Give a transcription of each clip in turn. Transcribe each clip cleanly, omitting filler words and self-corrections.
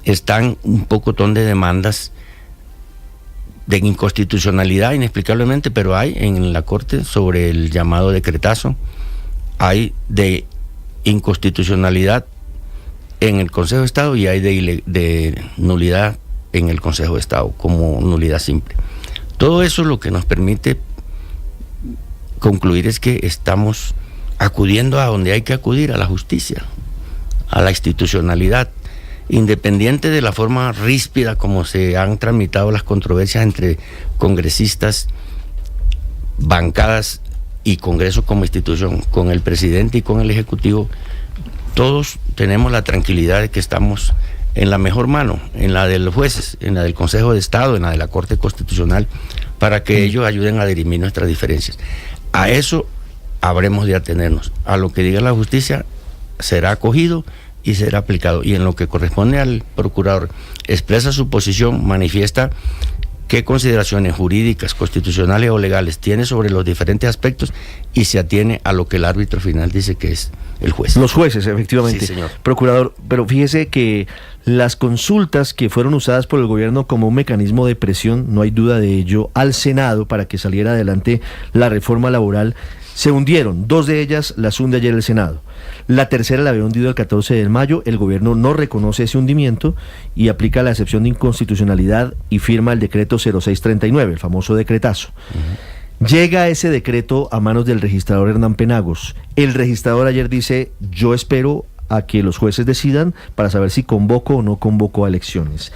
están un pocotón de demandas de inconstitucionalidad, inexplicablemente, pero hay en la Corte sobre el llamado decretazo, hay de inconstitucionalidad en el Consejo de Estado y hay de nulidad en el Consejo de Estado, como nulidad simple. Todo eso lo que nos permite concluir es que estamos acudiendo a donde hay que acudir, a la justicia, a la institucionalidad, independiente de la forma ríspida como se han tramitado las controversias entre congresistas, bancadas y Congreso como institución, con el presidente y con el Ejecutivo. Todos tenemos la tranquilidad de que estamos en la mejor mano, en la de los jueces, en la del Consejo de Estado, en la de la Corte Constitucional, para que ellos ayuden a dirimir nuestras diferencias. A eso habremos de atenernos. A lo que diga la justicia será acogido y será aplicado. Y en lo que corresponde al procurador, expresa su posición, manifiesta qué consideraciones jurídicas, constitucionales o legales tiene sobre los diferentes aspectos y se atiene a lo que el árbitro final dice que es el juez. Los jueces, efectivamente. Sí, señor. Procurador, pero fíjese que las consultas que fueron usadas por el gobierno como un mecanismo de presión, no hay duda de ello, al Senado para que saliera adelante la reforma laboral, se hundieron. 2 de ellas las hunde ayer el Senado. La tercera la había hundido el 14 de mayo. El gobierno no reconoce ese hundimiento y aplica la excepción de inconstitucionalidad y firma el decreto 0639, el famoso decretazo. Llega ese decreto a manos del registrador Hernán Penagos. El registrador ayer dice: yo espero a que los jueces decidan para saber si convoco o no convoco a elecciones.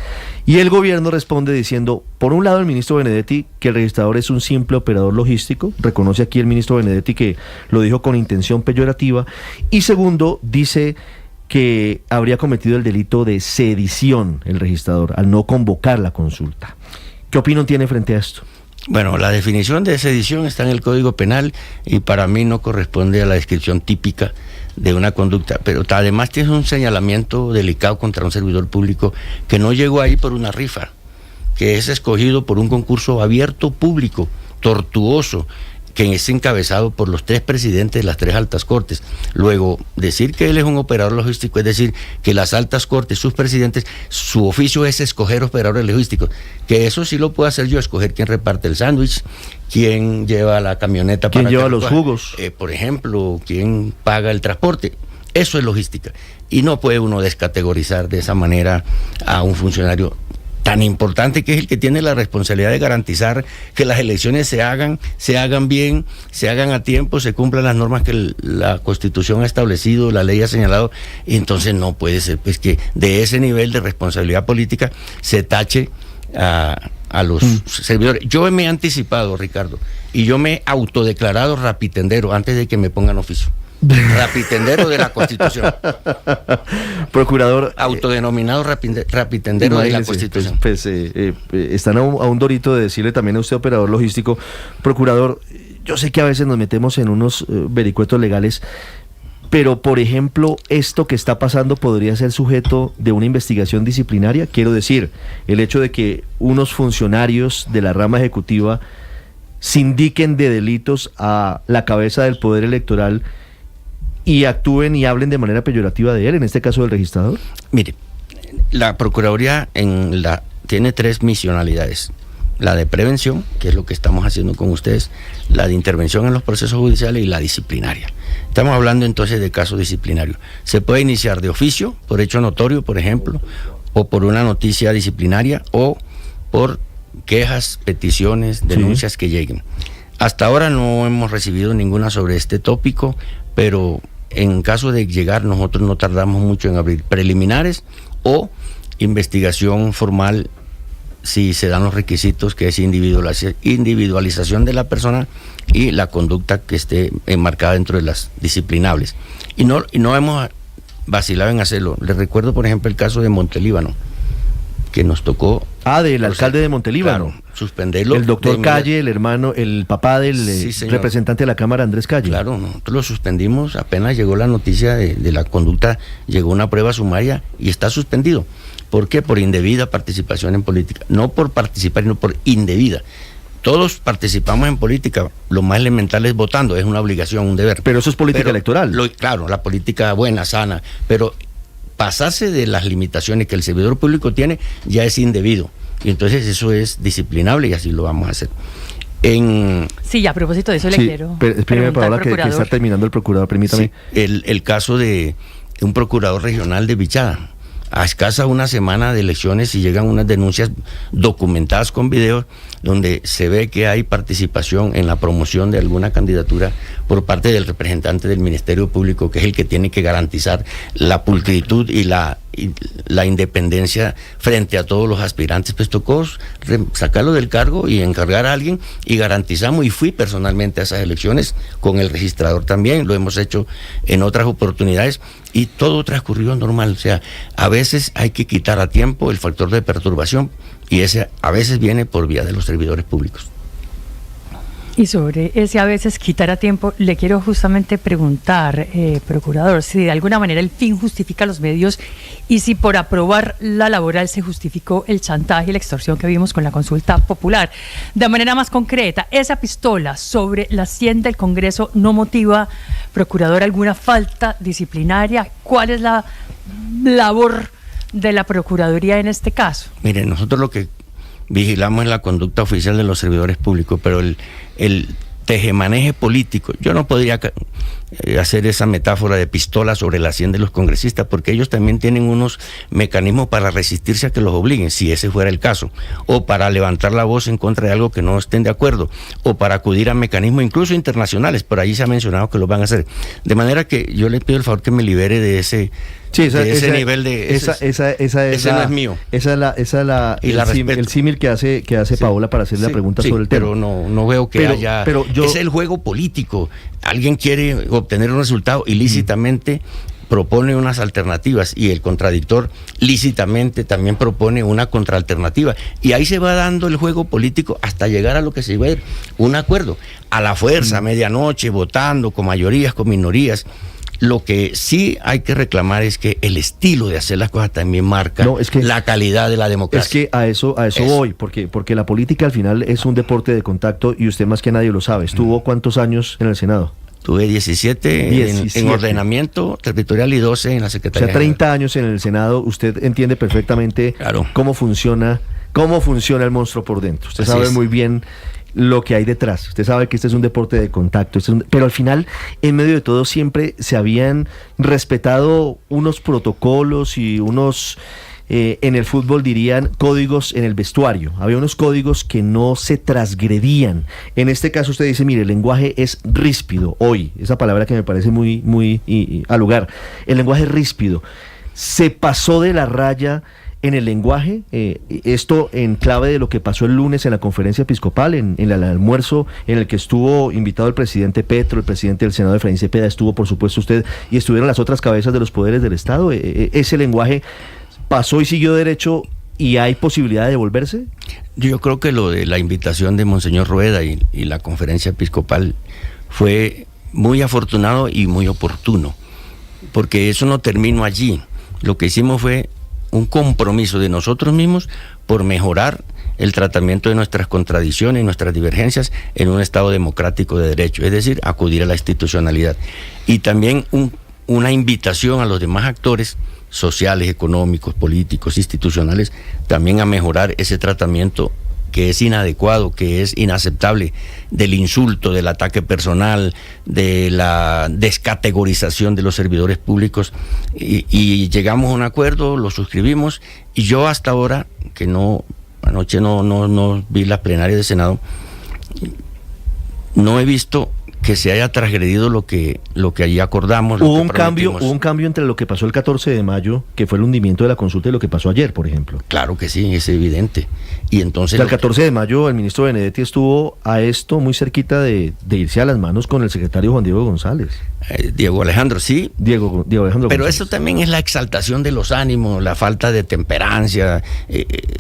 Y el gobierno responde diciendo, por un lado el ministro Benedetti, que el registrador es un simple operador logístico, reconoce aquí el ministro Benedetti que lo dijo con intención peyorativa, y segundo, dice que habría cometido el delito de sedición el registrador al no convocar la consulta. ¿Qué opinión tiene frente a esto? Bueno, la definición de sedición está en el Código Penal y para mí no corresponde a la descripción típica de una conducta, pero además tiene un señalamiento delicado contra un servidor público que no llegó ahí por una rifa, que es escogido por un concurso abierto, público, tortuoso, que es encabezado por los 3 presidentes de las 3 altas cortes. Luego, decir que él es un operador logístico es decir que las altas cortes, sus presidentes, su oficio es escoger operadores logísticos, que eso sí lo puedo hacer yo, escoger quién reparte el sándwich, quién lleva la camioneta, quién lleva los jugos, por ejemplo, quién paga el transporte. Eso es logística. Y no puede uno descategorizar de esa manera a un funcionario tan importante, que es el que tiene la responsabilidad de garantizar que las elecciones se hagan bien, se hagan a tiempo, se cumplan las normas que la Constitución ha establecido, la ley ha señalado. Y entonces no puede ser pues que de ese nivel de responsabilidad política se tache a los servidores. Yo me he anticipado, Ricardo, y yo me he autodeclarado rapitendero antes de que me pongan oficio. Rapitendero de la Constitución. Procurador, autodenominado rapitendero de la Constitución. Pues, están a un dorito de decirle también a usted, operador logístico. Procurador, yo sé que a veces nos metemos en unos vericuetos legales, pero por ejemplo, esto que está pasando podría ser sujeto de una investigación disciplinaria. Quiero decir, el hecho de que unos funcionarios de la rama ejecutiva sindiquen de delitos a la cabeza del poder electoral y actúen y hablen de manera peyorativa de él, en este caso del registrador. Mire, la Procuraduría tiene 3 misionalidades: la de prevención, que es lo que estamos haciendo con ustedes, la de intervención en los procesos judiciales y la disciplinaria. Estamos hablando entonces de casos disciplinarios. Se puede iniciar de oficio, por hecho notorio, por ejemplo, o por una noticia disciplinaria, o por quejas, peticiones, denuncias que lleguen. Hasta ahora no hemos recibido ninguna sobre este tópico, pero en caso de llegar, nosotros no tardamos mucho en abrir preliminares o investigación formal si se dan los requisitos, que es individualización de la persona y la conducta que esté enmarcada dentro de las disciplinables. Y no hemos vacilado en hacerlo. Les recuerdo, por ejemplo, el caso de Montelíbano, que nos tocó... del alcalde de Montelíbano. Claro, suspenderlo. El doctor Calle, el hermano, el papá del representante de la Cámara, Andrés Calle. Claro, nosotros lo suspendimos, apenas llegó la noticia de la conducta, llegó una prueba sumaria y está suspendido. ¿Por qué? Por indebida participación en política. No por participar, sino por indebida. Todos participamos en política, lo más elemental es votando, es una obligación, un deber. Pero eso es política electoral. Claro, la política buena, sana, pero pasarse de las limitaciones que el servidor público tiene ya es indebido. Y entonces eso es disciplinable y así lo vamos a hacer. Sí, a propósito de eso le quiero preguntar, Paola, que está terminando el procurador, permítame. Sí, el caso de un procurador regional de Bichada. A escasa una semana de elecciones y llegan unas denuncias documentadas con videos donde se ve que hay participación en la promoción de alguna candidatura por parte del representante del Ministerio Público, que es el que tiene que garantizar la pulcritud y la independencia frente a todos los aspirantes. Pues tocó sacarlo del cargo y encargar a alguien, y garantizamos, y fui personalmente a esas elecciones con el registrador también, lo hemos hecho en otras oportunidades y todo transcurrió normal. O sea, a veces hay que quitar a tiempo el factor de perturbación y ese a veces viene por vía de los servidores públicos. Y sobre ese a veces quitar a tiempo, le quiero justamente preguntar, procurador, si de alguna manera el fin justifica los medios y si por aprobar la laboral se justificó el chantaje y la extorsión que vimos con la consulta popular. De manera más concreta, ¿esa pistola sobre la 100 del Congreso no motiva, procurador, alguna falta disciplinaria? ¿Cuál es la labor de la Procuraduría en este caso? Mire, nosotros lo que vigilamos en la conducta oficial de los servidores públicos, pero el tejemaneje político, yo no podría hacer esa metáfora de pistola sobre la 100 de los congresistas, porque ellos también tienen unos mecanismos para resistirse a que los obliguen, si ese fuera el caso, o para levantar la voz en contra de algo que no estén de acuerdo, o para acudir a mecanismos incluso internacionales, por ahí se ha mencionado que lo van a hacer. De manera que yo le pido el favor que me libere de ese... Sí, ese nivel de... Ese no es mío. Esa es el símil que hace sí, Paola para hacerle la pregunta sobre el tema. Pero no veo que haya... Ese es el juego político. Alguien quiere obtener un resultado ilícitamente, propone unas alternativas, y el contradictor lícitamente también propone una contraalternativa. Y ahí se va dando el juego político hasta llegar a lo que se va a ir, un acuerdo. A la fuerza, a medianoche, votando, con mayorías, con minorías. Lo que sí hay que reclamar es que el estilo de hacer las cosas también marca la calidad de la democracia. Es que a eso voy, porque la política al final es un deporte de contacto y usted más que nadie lo sabe. ¿Estuvo cuántos años en el Senado? Tuve 17 en ordenamiento territorial y 12 en la Secretaría. O sea, 30 años en el Senado. Usted entiende perfectamente cómo funciona el monstruo por dentro. Usted sabe muy bien lo que hay detrás. Usted sabe que este es un deporte de contacto, pero al final, en medio de todo, siempre se habían respetado unos protocolos y unos, en el fútbol dirían, códigos en el vestuario. Había unos códigos que no se transgredían. En este caso usted dice, mire, el lenguaje es ríspido hoy, esa palabra que me parece muy al lugar. El lenguaje es ríspido. Se pasó de la raya en el lenguaje, esto en clave de lo que pasó el lunes en la conferencia episcopal, en el almuerzo en el que estuvo invitado el presidente Petro, el presidente del Senado Efraín Cepeda, estuvo por supuesto usted, y estuvieron las otras cabezas de los poderes del Estado. ¿Ese lenguaje pasó y siguió derecho y hay posibilidad de devolverse? Yo creo que lo de la invitación de Monseñor Rueda y la conferencia episcopal fue muy afortunado y muy oportuno, porque eso no terminó allí. Lo que hicimos fue un compromiso de nosotros mismos por mejorar el tratamiento de nuestras contradicciones y nuestras divergencias en un Estado democrático de derecho, es decir, acudir a la institucionalidad. Y también una invitación a los demás actores sociales, económicos, políticos, institucionales, también a mejorar ese tratamiento que es inadecuado, que es inaceptable, del insulto, del ataque personal, de la descategorización de los servidores públicos, y llegamos a un acuerdo, lo suscribimos, y yo hasta ahora, que anoche no vi la plenaria del Senado, no he visto que se haya transgredido lo que allí acordamos. Hubo un cambio entre lo que pasó el 14 de mayo, que fue el hundimiento de la consulta, y lo que pasó ayer, por ejemplo. Claro que sí, es evidente. Y entonces, el 14 de mayo el ministro Benedetti estuvo a esto muy cerquita de irse a las manos con el secretario Juan Diego González. Diego Alejandro, sí. Diego Alejandro Pero González. Eso también es la exaltación de los ánimos, la falta de temperancia,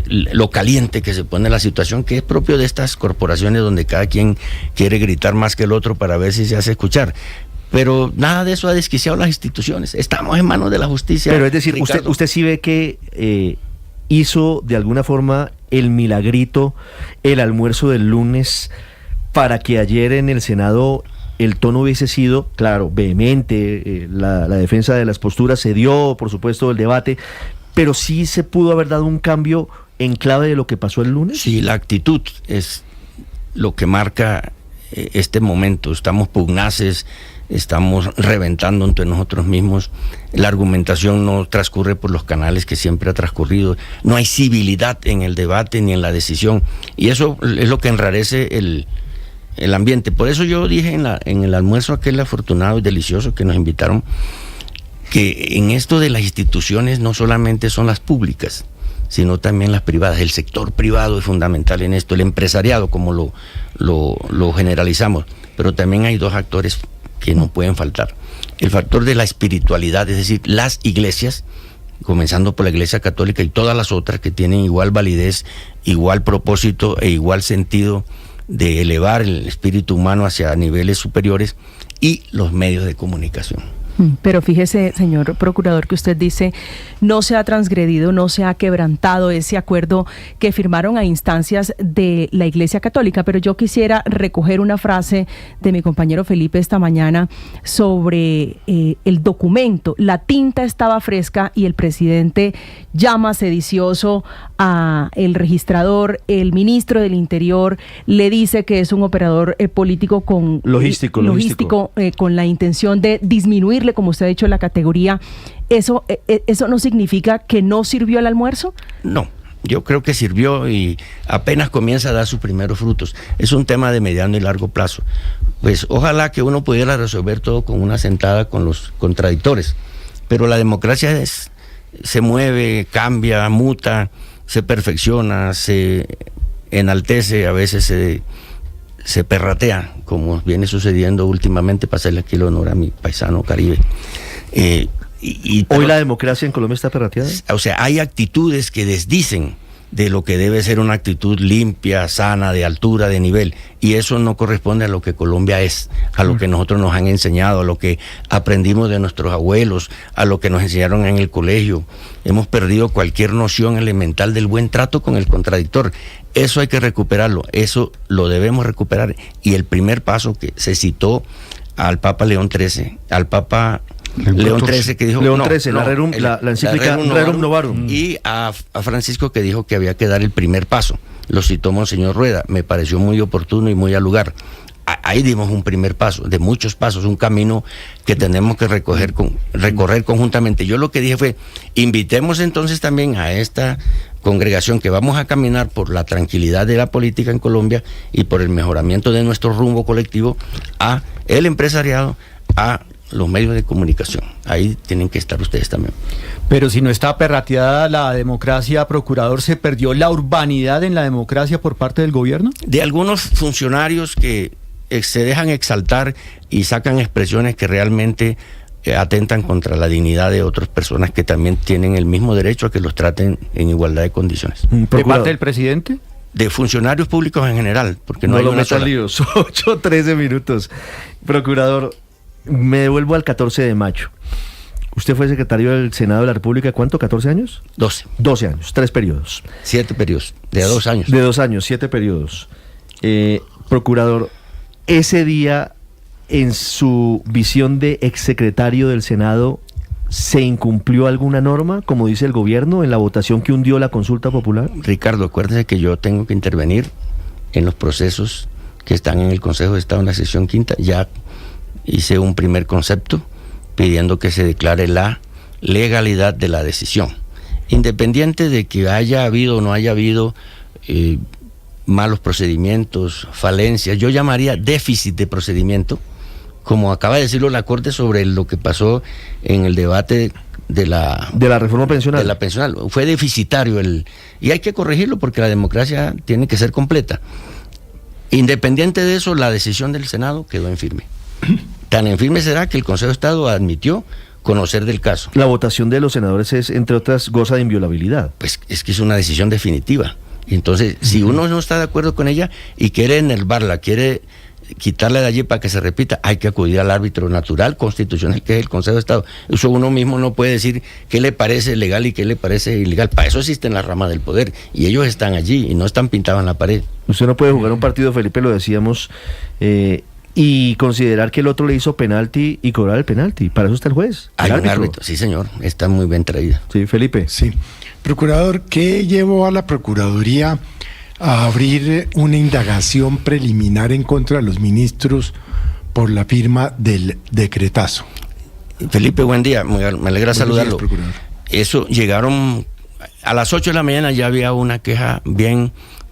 lo caliente que se pone la situación, que es propio de estas corporaciones donde cada quien quiere gritar más que el otro para ver si se hace escuchar. Pero nada de eso ha desquiciado las instituciones. Estamos en manos de la justicia. Pero es decir, usted sí ve que hizo de alguna forma el milagrito, el almuerzo del lunes, para que ayer en el Senado el tono hubiese sido, claro, vehemente, la defensa de las posturas se dio, por supuesto, el debate, pero sí se pudo haber dado un cambio en clave de lo que pasó el lunes. Sí, la actitud es lo que marca este momento. Estamos pugnaces, estamos reventando entre nosotros mismos, la argumentación no transcurre por los canales que siempre ha transcurrido, no hay civilidad en el debate ni en la decisión, y eso es lo que enrarece el ambiente. Por eso yo dije en el almuerzo aquel afortunado y delicioso que nos invitaron, que en esto de las instituciones no solamente son las públicas, sino también las privadas. El sector privado es fundamental en esto, el empresariado, como lo generalizamos, pero también hay dos actores que no pueden faltar. El factor de la espiritualidad, es decir, las iglesias, comenzando por la Iglesia Católica y todas las otras que tienen igual validez, igual propósito e igual sentido de elevar el espíritu humano hacia niveles superiores, y los medios de comunicación. Pero fíjese, señor procurador, que usted dice no se ha transgredido, no se ha quebrantado ese acuerdo que firmaron a instancias de la Iglesia Católica, pero yo quisiera recoger una frase de mi compañero Felipe esta mañana sobre el documento. La tinta estaba fresca y el presidente llama sedicioso a el registrador, el ministro del Interior le dice que es un operador político con logístico con la intención de disminuirle, como usted ha dicho, la categoría. ¿Eso no significa que no sirvió el almuerzo? No, yo creo que sirvió y apenas comienza a dar sus primeros frutos. Es un tema de mediano y largo plazo. Pues ojalá que uno pudiera resolver todo con una sentada con los contradictores, pero la democracia se mueve, cambia, muta, se perfecciona, se enaltece, a veces se perratea, como viene sucediendo últimamente, para hacerle aquí el honor a mi paisano Caribe. ¿Hoy la democracia en Colombia está perrateada? O sea, hay actitudes que desdicen de lo que debe ser una actitud limpia, sana, de altura, de nivel, y eso no corresponde a lo que Colombia es, a lo que nosotros nos han enseñado, a lo que aprendimos de nuestros abuelos, a lo que nos enseñaron en el colegio. Hemos perdido cualquier noción elemental del buen trato con el contradictor. Eso hay que recuperarlo, eso lo debemos recuperar, y el primer paso que se citó al Papa León XIII, León XIII, que dijo León XIII, la encíclica Rerum Novarum, y a Francisco, que dijo que había que dar el primer paso. Lo citó Monseñor Rueda, me pareció muy oportuno y muy al lugar. Ahí dimos un primer paso, de muchos pasos, un camino que tenemos que recorrer conjuntamente. Yo lo que dije fue, invitemos entonces también a esta congregación que vamos a caminar por la tranquilidad de la política en Colombia y por el mejoramiento de nuestro rumbo colectivo, a el empresariado, a los medios de comunicación. Ahí tienen que estar ustedes también. Pero si no está perrateada la democracia, procurador, ¿se perdió la urbanidad en la democracia por parte del gobierno? De algunos funcionarios que se dejan exaltar y sacan expresiones que realmente atentan contra la dignidad de otras personas que también tienen el mismo derecho a que los traten en igualdad de condiciones. ¿De parte del presidente? De funcionarios públicos en general, porque no hay una sola. 8:13 minutos. Procurador, me devuelvo al 14 de mayo. Usted fue secretario del Senado de la República, ¿cuánto? ¿14 años? 12. 12 años, 3 periodos. 7 periodos, de 2 años. De 2 años, 7 periodos. Procurador, ese día, en su visión de exsecretario del Senado, ¿se incumplió alguna norma, como dice el gobierno, en la votación que hundió la consulta popular? Ricardo, acuérdese que yo tengo que intervenir en los procesos que están en el Consejo de Estado en la sesión quinta. Ya hice un primer concepto pidiendo que se declare la legalidad de la decisión, independiente de que haya habido o no haya habido malos procedimientos, falencias. Yo llamaría déficit de procedimiento, como acaba de decirlo la Corte sobre lo que pasó en el debate de la reforma pensional. De la pensional. Fue deficitario y hay que corregirlo porque la democracia tiene que ser completa. Independiente de eso, la decisión del Senado quedó en firme. Tan en firme será que el Consejo de Estado admitió conocer del caso. La votación de los senadores es, entre otras, goza de inviolabilidad. Pues es que es una decisión definitiva. Entonces, si uno no está de acuerdo con ella y quiere enervarla, quiere quitarla de allí para que se repita, hay que acudir al árbitro natural, constitucional, que es el Consejo de Estado. Eso uno mismo no puede decir qué le parece legal y qué le parece ilegal. Para eso existen las ramas del poder y ellos están allí y no están pintados en la pared. Usted no puede jugar un partido, Felipe, lo decíamos, y considerar que el otro le hizo penalti y cobrar el penalti. Para eso está el juez. Hay el un árbitro, sí señor, está muy bien traída. Sí, Felipe. Sí. Procurador, ¿qué llevó a la Procuraduría a abrir una indagación preliminar en contra de los ministros por la firma del decretazo? Felipe, buen día, me alegra saludarlo. Buenos días, procurador. Eso, llegaron a las 8 de la mañana, ya había una queja bien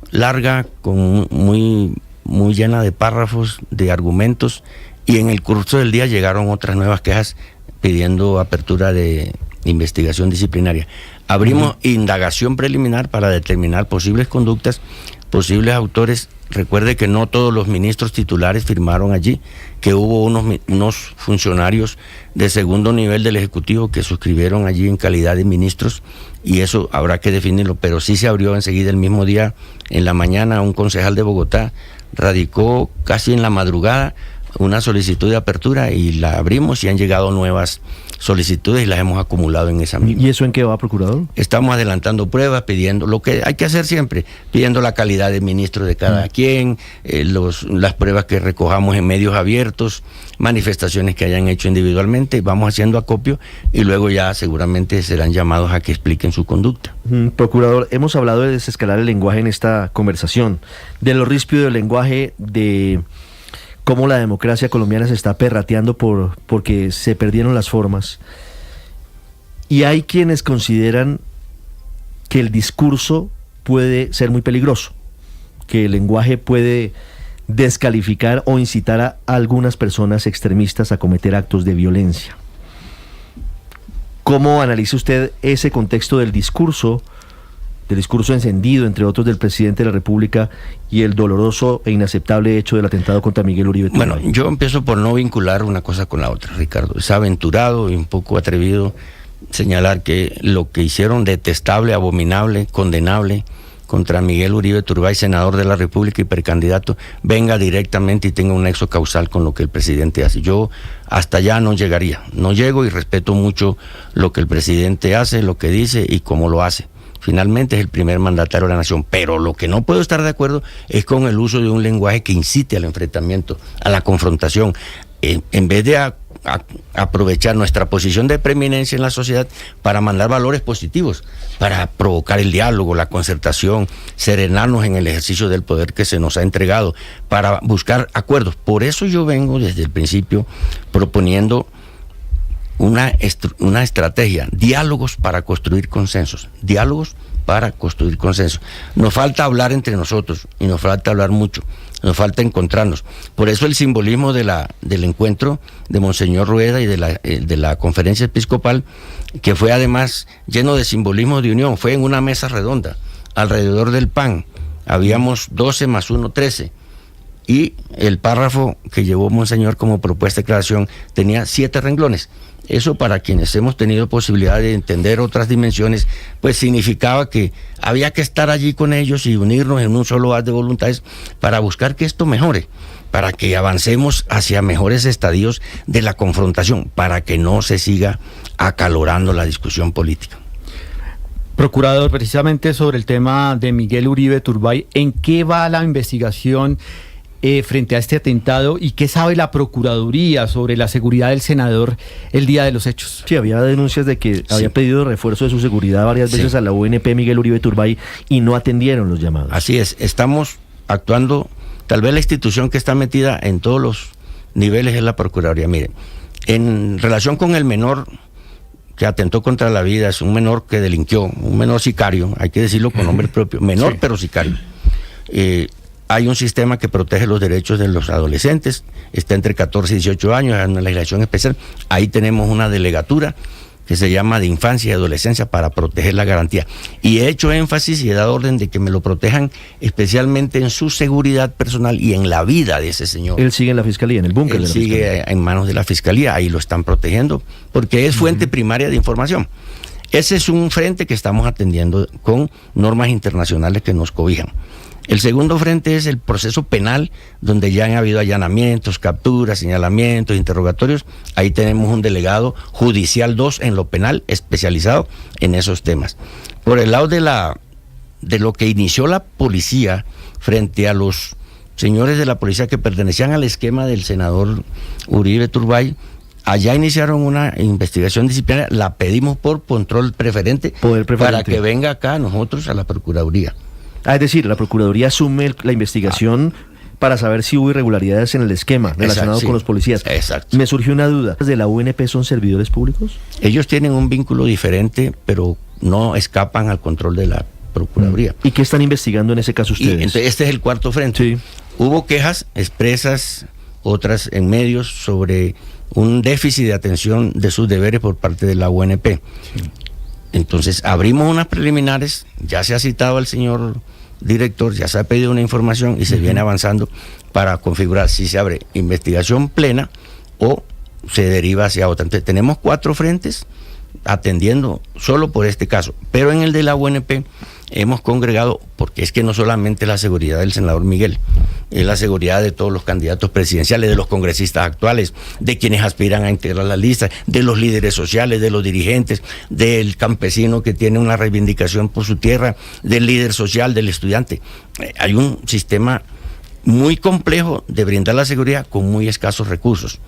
larga, muy llena de párrafos, de argumentos, y en el curso del día llegaron otras nuevas quejas pidiendo apertura de investigación disciplinaria. Abrimos indagación preliminar para determinar posibles conductas, posibles autores. Recuerde que no todos los ministros titulares firmaron allí, que hubo unos funcionarios de segundo nivel del Ejecutivo que suscribieron allí en calidad de ministros, y eso habrá que definirlo, pero sí se abrió enseguida el mismo día, en la mañana, un concejal de Bogotá radicó casi en la madrugada una solicitud de apertura y la abrimos, y han llegado nuevas solicitudes y las hemos acumulado en esa misma. ¿Y eso en qué va, procurador? Estamos adelantando pruebas, pidiendo lo que hay que hacer siempre, pidiendo la calidad de ministro de cada quien, las pruebas que recojamos en medios abiertos, manifestaciones que hayan hecho individualmente, vamos haciendo acopio y luego ya seguramente serán llamados a que expliquen su conducta. Procurador, hemos hablado de desescalar el lenguaje en esta conversación, de lo ríspido del lenguaje, de cómo la democracia colombiana se está perrateando porque se perdieron las formas. Y hay quienes consideran que el discurso puede ser muy peligroso, que el lenguaje puede descalificar o incitar a algunas personas extremistas a cometer actos de violencia. ¿Cómo analiza usted ese contexto del discurso encendido, entre otros, del presidente de la República y el doloroso e inaceptable hecho del atentado contra Miguel Uribe Turbay? Bueno, yo empiezo por no vincular una cosa con la otra, Ricardo. Es aventurado y un poco atrevido señalar que lo que hicieron detestable, abominable, condenable contra Miguel Uribe Turbay, senador de la República y precandidato, venga directamente y tenga un nexo causal con lo que el presidente hace. Yo hasta allá no llegaría. No llego, y respeto mucho lo que el presidente hace, lo que dice y cómo lo hace. Finalmente es el primer mandatario de la nación, pero lo que no puedo estar de acuerdo es con el uso de un lenguaje que incite al enfrentamiento, a la confrontación, en vez de aprovechar nuestra posición de preeminencia en la sociedad para mandar valores positivos, para provocar el diálogo, la concertación, serenarnos en el ejercicio del poder que se nos ha entregado, para buscar acuerdos. Por eso yo vengo desde el principio proponiendo una estrategia, diálogos para construir consensos, Nos falta hablar entre nosotros y nos falta hablar mucho, nos falta encontrarnos. Por eso el simbolismo del encuentro de Monseñor Rueda y de la conferencia episcopal, que fue además lleno de simbolismo de unión, fue en una mesa redonda, alrededor del pan, habíamos 12 más 1, 13. Y el párrafo que llevó Monseñor como propuesta de declaración tenía 7 renglones. Eso, para quienes hemos tenido posibilidad de entender otras dimensiones, pues significaba que había que estar allí con ellos y unirnos en un solo haz de voluntades para buscar que esto mejore, para que avancemos hacia mejores estadios de la confrontación, para que no se siga acalorando la discusión política. Procurador, precisamente sobre el tema de Miguel Uribe Turbay, ¿en qué va la investigación frente a este atentado y qué sabe la Procuraduría sobre la seguridad del senador el día de los hechos? Sí, había denuncias de que había pedido refuerzo de su seguridad varias veces a la UNP Miguel Uribe Turbay y no atendieron los llamados. Así es, estamos actuando, tal vez la institución que está metida en todos los niveles es la Procuraduría. Mire, en relación con el menor que atentó contra la vida, es un menor que delinquió, un menor sicario, hay que decirlo con nombre propio, menor pero sicario. Hay un sistema que protege los derechos de los adolescentes, está entre 14 y 18 años, hay una legislación especial. Ahí tenemos una delegatura que se llama de infancia y adolescencia para proteger la garantía. Y he hecho énfasis y he dado orden de que me lo protejan especialmente en su seguridad personal y en la vida de ese señor. Él sigue en la fiscalía, en el búnker de la fiscalía. Él sigue en manos de la fiscalía, ahí lo están protegiendo, porque es fuente primaria de información. Ese es un frente que estamos atendiendo con normas internacionales que nos cobijan. El segundo frente es el proceso penal, donde ya han habido allanamientos, capturas, señalamientos, interrogatorios. Ahí tenemos un delegado judicial 2 en lo penal, especializado en esos temas. Por el lado de lo que inició la policía frente a los señores de la policía que pertenecían al esquema del senador Uribe Turbay, allá iniciaron una investigación disciplinaria, la pedimos por control preferente, para que venga acá a nosotros a la Procuraduría. Es decir, la Procuraduría asume la investigación para saber si hubo irregularidades en el esquema relacionado con los policías. Exacto. Me surgió una duda. ¿De la UNP son servidores públicos? Ellos tienen un vínculo diferente, pero no escapan al control de la Procuraduría. ¿Y qué están investigando en ese caso ustedes? Entonces, este es el cuarto frente. Sí. Hubo quejas expresas, otras en medios, sobre un déficit de atención de sus deberes por parte de la UNP. Entonces, abrimos unas preliminares, ya se ha citado al señor director, ya se ha pedido una información y se viene avanzando para configurar si se abre investigación plena o se deriva hacia otra. Entonces, tenemos 4 frentes atendiendo solo por este caso, pero en el de la UNP hemos congregado, porque es que no solamente la seguridad del senador Miguel, es la seguridad de todos los candidatos presidenciales, de los congresistas actuales, de quienes aspiran a integrar la lista, de los líderes sociales, de los dirigentes, del campesino que tiene una reivindicación por su tierra, del líder social, del estudiante. Hay un sistema muy complejo de brindar la seguridad con muy escasos recursos.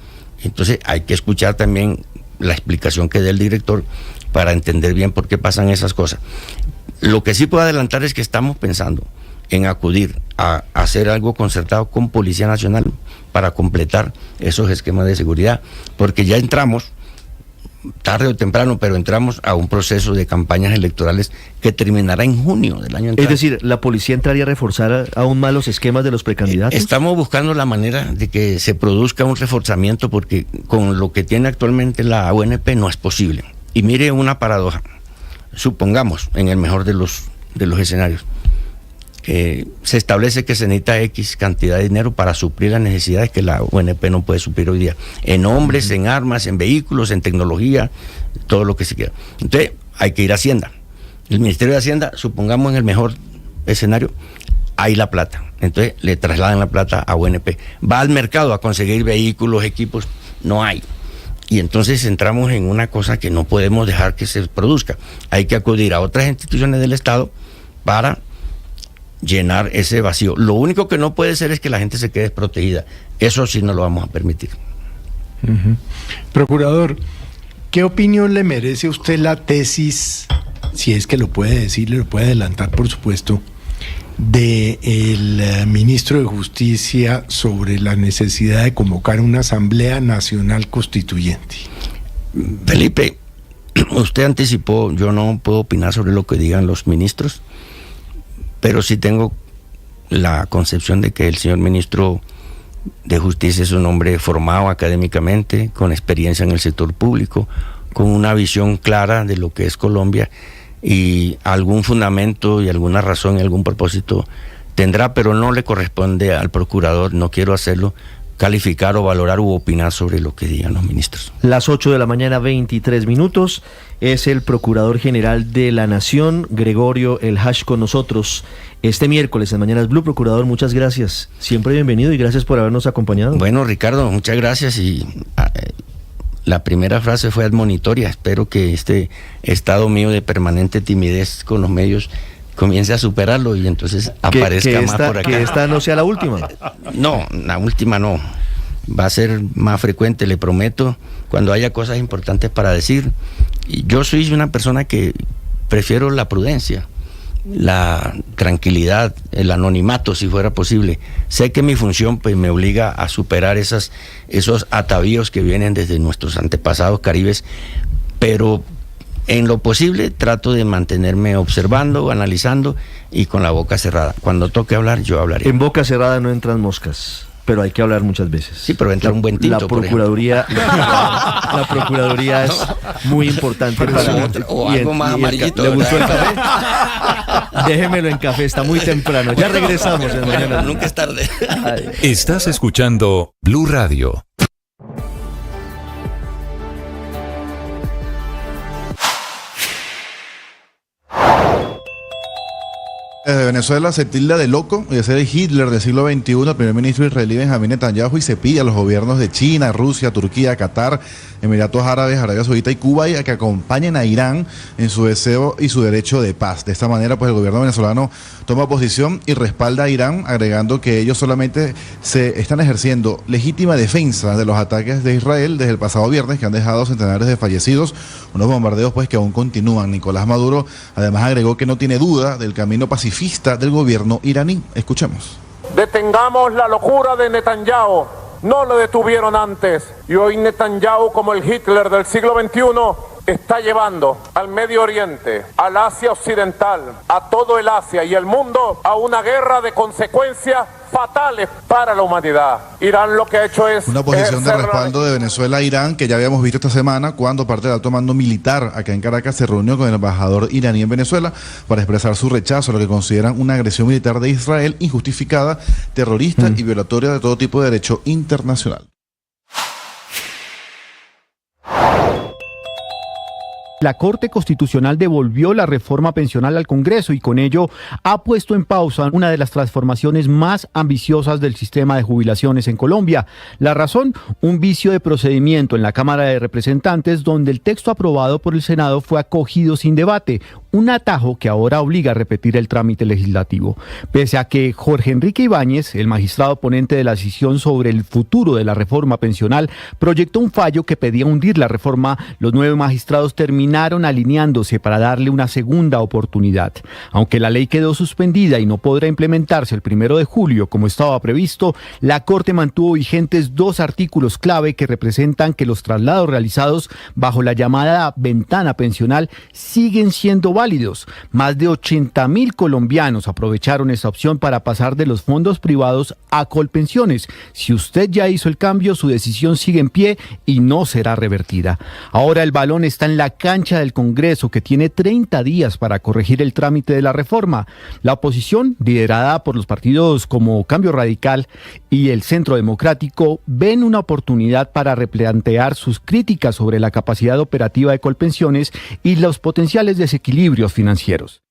Entonces hay que escuchar también la explicación que dé el director para entender bien por qué pasan esas cosas. Lo que sí puedo adelantar es que estamos pensando en acudir a hacer algo concertado con Policía Nacional para completar esos esquemas de seguridad, porque ya entramos, tarde o temprano, pero entramos a un proceso de campañas electorales que terminará en junio del año entrante. Es decir, ¿la policía entraría a reforzar aún más los esquemas de los precandidatos? Estamos buscando la manera de que se produzca un reforzamiento, porque con lo que tiene actualmente la UNP no es posible. Y mire una paradoja. Supongamos, en el mejor de los escenarios, se establece que se necesita X cantidad de dinero para suplir las necesidades que la UNP no puede suplir hoy día, en hombres, en armas, en vehículos, en tecnología, todo lo que se quiera. Entonces hay que ir a Hacienda. El Ministerio de Hacienda, supongamos en el mejor escenario, hay la plata. Entonces le trasladan la plata a UNP. Va al mercado a conseguir vehículos, equipos, no hay. Y entonces entramos en una cosa que no podemos dejar que se produzca. Hay que acudir a otras instituciones del Estado para llenar ese vacío. Lo único que no puede ser es que la gente se quede desprotegida. Eso sí no lo vamos a permitir. Procurador, ¿qué opinión le merece a usted la tesis, si es que lo puede decir, lo puede adelantar, por supuesto, del ministro de Justicia sobre la necesidad de convocar una Asamblea Nacional Constituyente? Felipe, usted anticipó, yo no puedo opinar sobre lo que digan los ministros, pero sí tengo la concepción de que el señor ministro de Justicia es un hombre formado académicamente, con experiencia en el sector público, con una visión clara de lo que es Colombia, y algún fundamento y alguna razón y algún propósito tendrá, pero no le corresponde al procurador, no quiero hacerlo, calificar o valorar u opinar sobre lo que digan los ministros. Las 8 de la mañana, 23 minutos, es el Procurador General de la Nación, Gregorio El Hash, con nosotros este miércoles en Mañanas Blue. Procurador, muchas gracias, siempre bienvenido y gracias por habernos acompañado. Bueno, Ricardo, muchas gracias, y la primera frase fue admonitoria. Espero que este estado mío de permanente timidez con los medios comience a superarlo y entonces aparezca más por acá. Que esta no sea la última. No, la última no. Va a ser más frecuente, le prometo, cuando haya cosas importantes para decir. Y yo soy una persona que prefiero la prudencia, la tranquilidad, el anonimato, si fuera posible. Sé que mi función pues me obliga a superar esos atavíos que vienen desde nuestros antepasados caribes, pero en lo posible trato de mantenerme observando, analizando y con la boca cerrada. Cuando toque hablar, yo hablaré. En boca cerrada no entran moscas, pero hay que hablar muchas veces. Sí, pero entra un buen tinto. La Procuraduría, la Procuraduría es muy importante para... O algo más amarillito. ¿Le gustó el café? Déjemelo en café, está muy temprano. Ya regresamos en Mañana. Nunca es tarde. Estás escuchando Blue Radio. Desde Venezuela se tilda de loco y de ser el Hitler del siglo XXI, el primer ministro israelí Benjamín Netanyahu, y se pide a los gobiernos de China, Rusia, Turquía, Qatar, Emiratos Árabes, Arabia Saudita y Cuba a que acompañen a Irán en su deseo y su derecho de paz. De esta manera, pues el gobierno venezolano toma posición y respalda a Irán, agregando que ellos solamente se están ejerciendo legítima defensa de los ataques de Israel desde el pasado viernes, que han dejado centenares de fallecidos, unos bombardeos pues que aún continúan. Nicolás Maduro además agregó que no tiene duda del camino pacífico del gobierno iraní. Escuchemos. Detengamos la locura de Netanyahu. No lo detuvieron antes. Y hoy Netanyahu, como el Hitler del siglo XXI, está llevando al Medio Oriente, al Asia Occidental, a todo el Asia y el mundo a una guerra de consecuencias fatales para la humanidad. Irán lo que ha hecho es una posición de respaldo de Venezuela a Irán, que ya habíamos visto esta semana cuando parte del alto mando militar acá en Caracas se reunió con el embajador iraní en Venezuela para expresar su rechazo a lo que consideran una agresión militar de Israel injustificada, terrorista y violatoria de todo tipo de derecho internacional. La Corte Constitucional devolvió la reforma pensional al Congreso y con ello ha puesto en pausa una de las transformaciones más ambiciosas del sistema de jubilaciones en Colombia. La razón, un vicio de procedimiento en la Cámara de Representantes donde el texto aprobado por el Senado fue acogido sin debate, un atajo que ahora obliga a repetir el trámite legislativo. Pese a que Jorge Enrique Ibáñez, el magistrado ponente de la decisión sobre el futuro de la reforma pensional, proyectó un fallo que pedía hundir la reforma, los 9 magistrados terminaron alineándose para darle una segunda oportunidad. Aunque la ley quedó suspendida y no podrá implementarse el 1 de julio como estaba previsto, la Corte mantuvo vigentes 2 artículos clave que representan que los traslados realizados bajo la llamada ventana pensional siguen siendo válidos. Más de 80.000 colombianos aprovecharon esta opción para pasar de los fondos privados a Colpensiones. Si usted ya hizo el cambio, su decisión sigue en pie y no será revertida. Ahora el balón está en la cancha del Congreso, que tiene 30 días para corregir el trámite de la reforma. La oposición, liderada por los partidos como Cambio Radical y el Centro Democrático, ven una oportunidad para replantear sus críticas sobre la capacidad operativa de Colpensiones y los potenciales desequilibrios financieros.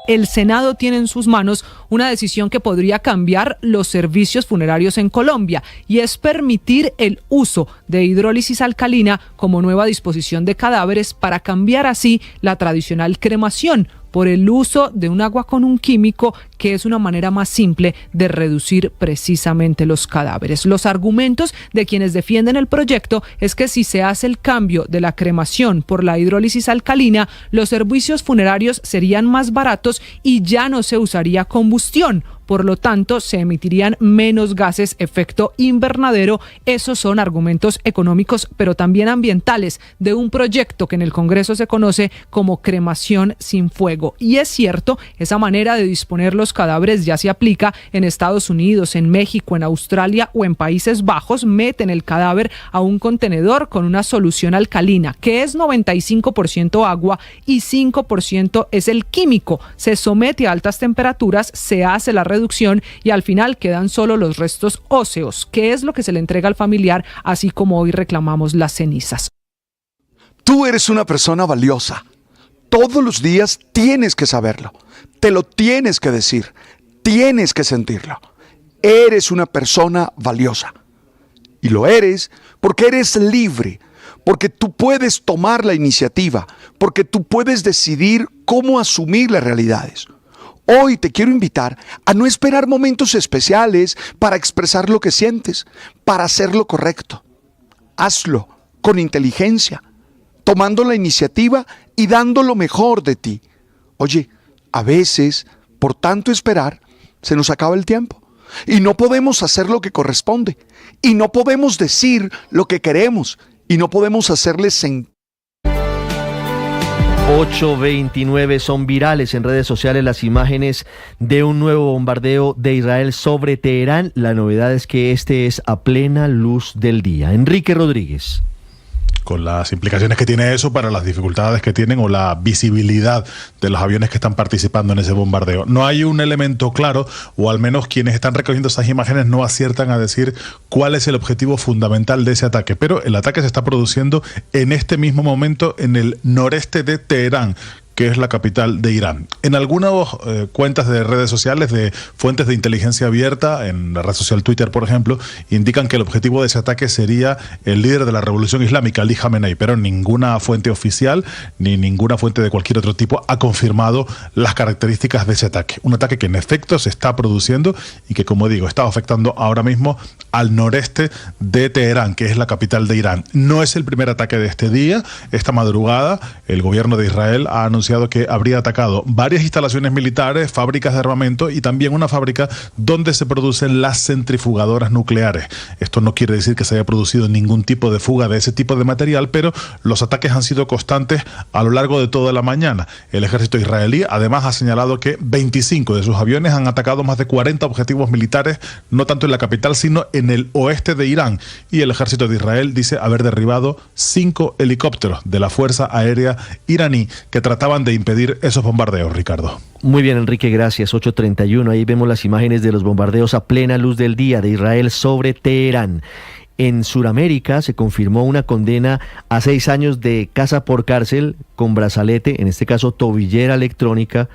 El Senado tiene en sus manos una decisión que podría cambiar los servicios funerarios en Colombia, y es permitir el uso de hidrólisis alcalina como nueva disposición de cadáveres para cambiar así la tradicional cremación por el uso de un agua con un químico que es una manera más simple de reducir precisamente los cadáveres. Los argumentos de quienes defienden el proyecto es que si se hace el cambio de la cremación por la hidrólisis alcalina, los servicios funerarios serían más baratos y ya no se usaría combustión. Por lo tanto, se emitirían menos gases efecto invernadero. Esos son argumentos económicos, pero también ambientales, de un proyecto que en el Congreso se conoce como cremación sin fuego. Y es cierto, esa manera de disponer los cadáveres ya se aplica en Estados Unidos, en México, en Australia o en Países Bajos. Meten el cadáver a un contenedor con una solución alcalina, que es 95% agua y 5% es el químico. Se somete a altas temperaturas, se hace la reducción y al final quedan solo los restos óseos, que es lo que se le entrega al familiar, así como hoy reclamamos las cenizas. Tú eres una persona valiosa. Todos los días tienes que saberlo. Te lo tienes que decir. Tienes que sentirlo. Eres una persona valiosa. Y lo eres porque eres libre, porque tú puedes tomar la iniciativa, porque tú puedes decidir cómo asumir las realidades. Hoy te quiero invitar a no esperar momentos especiales para expresar lo que sientes, para hacer lo correcto. Hazlo con inteligencia, tomando la iniciativa y dando lo mejor de ti. Oye, a veces, por tanto esperar, se nos acaba el tiempo y no podemos hacer lo que corresponde y no podemos decir lo que queremos y no podemos hacerle sentir. 8:29, son virales en redes sociales las imágenes de un nuevo bombardeo de Israel sobre Teherán. La novedad es que este es a plena luz del día. Enrique Rodríguez. con las implicaciones que tiene eso para las dificultades que tienen o la visibilidad de los aviones que están participando en ese bombardeo. No hay un elemento claro, o al menos quienes están recogiendo esas imágenes no aciertan a decir cuál es el objetivo fundamental de ese ataque, pero el ataque se está produciendo en este mismo momento en el noreste de Teherán, que es la capital de Irán. En algunas cuentas de redes sociales de fuentes de inteligencia abierta, en la red social Twitter, por ejemplo, indican que el objetivo de ese ataque sería el líder de la revolución islámica, Ali Khamenei, pero ninguna fuente oficial ni ninguna fuente de cualquier otro tipo ha confirmado las características de ese ataque. Un ataque que en efecto se está produciendo y que, como digo, está afectando ahora mismo al noreste de Teherán, que es la capital de Irán. No es el primer ataque de este día. Esta madrugada el gobierno de Israel ha anunciado que habría atacado varias instalaciones militares, fábricas de armamento y también una fábrica donde se producen las centrifugadoras nucleares. Esto no quiere decir que se haya producido ningún tipo de fuga de ese tipo de material, pero los ataques han sido constantes a lo largo de toda la mañana. El ejército israelí además ha señalado que 25 de sus aviones han atacado más de 40 objetivos militares, no tanto en la capital, sino en el oeste de Irán. Y el ejército de Israel dice haber derribado 5 helicópteros de la Fuerza Aérea iraní que trataban de impedir esos bombardeos, Ricardo. Muy bien, Enrique, gracias. 8:31, ahí vemos las imágenes de los bombardeos a plena luz del día de Israel sobre Teherán. En Sudamérica se confirmó una condena a 6 años de casa por cárcel con brazalete, en este caso tobillera electrónica,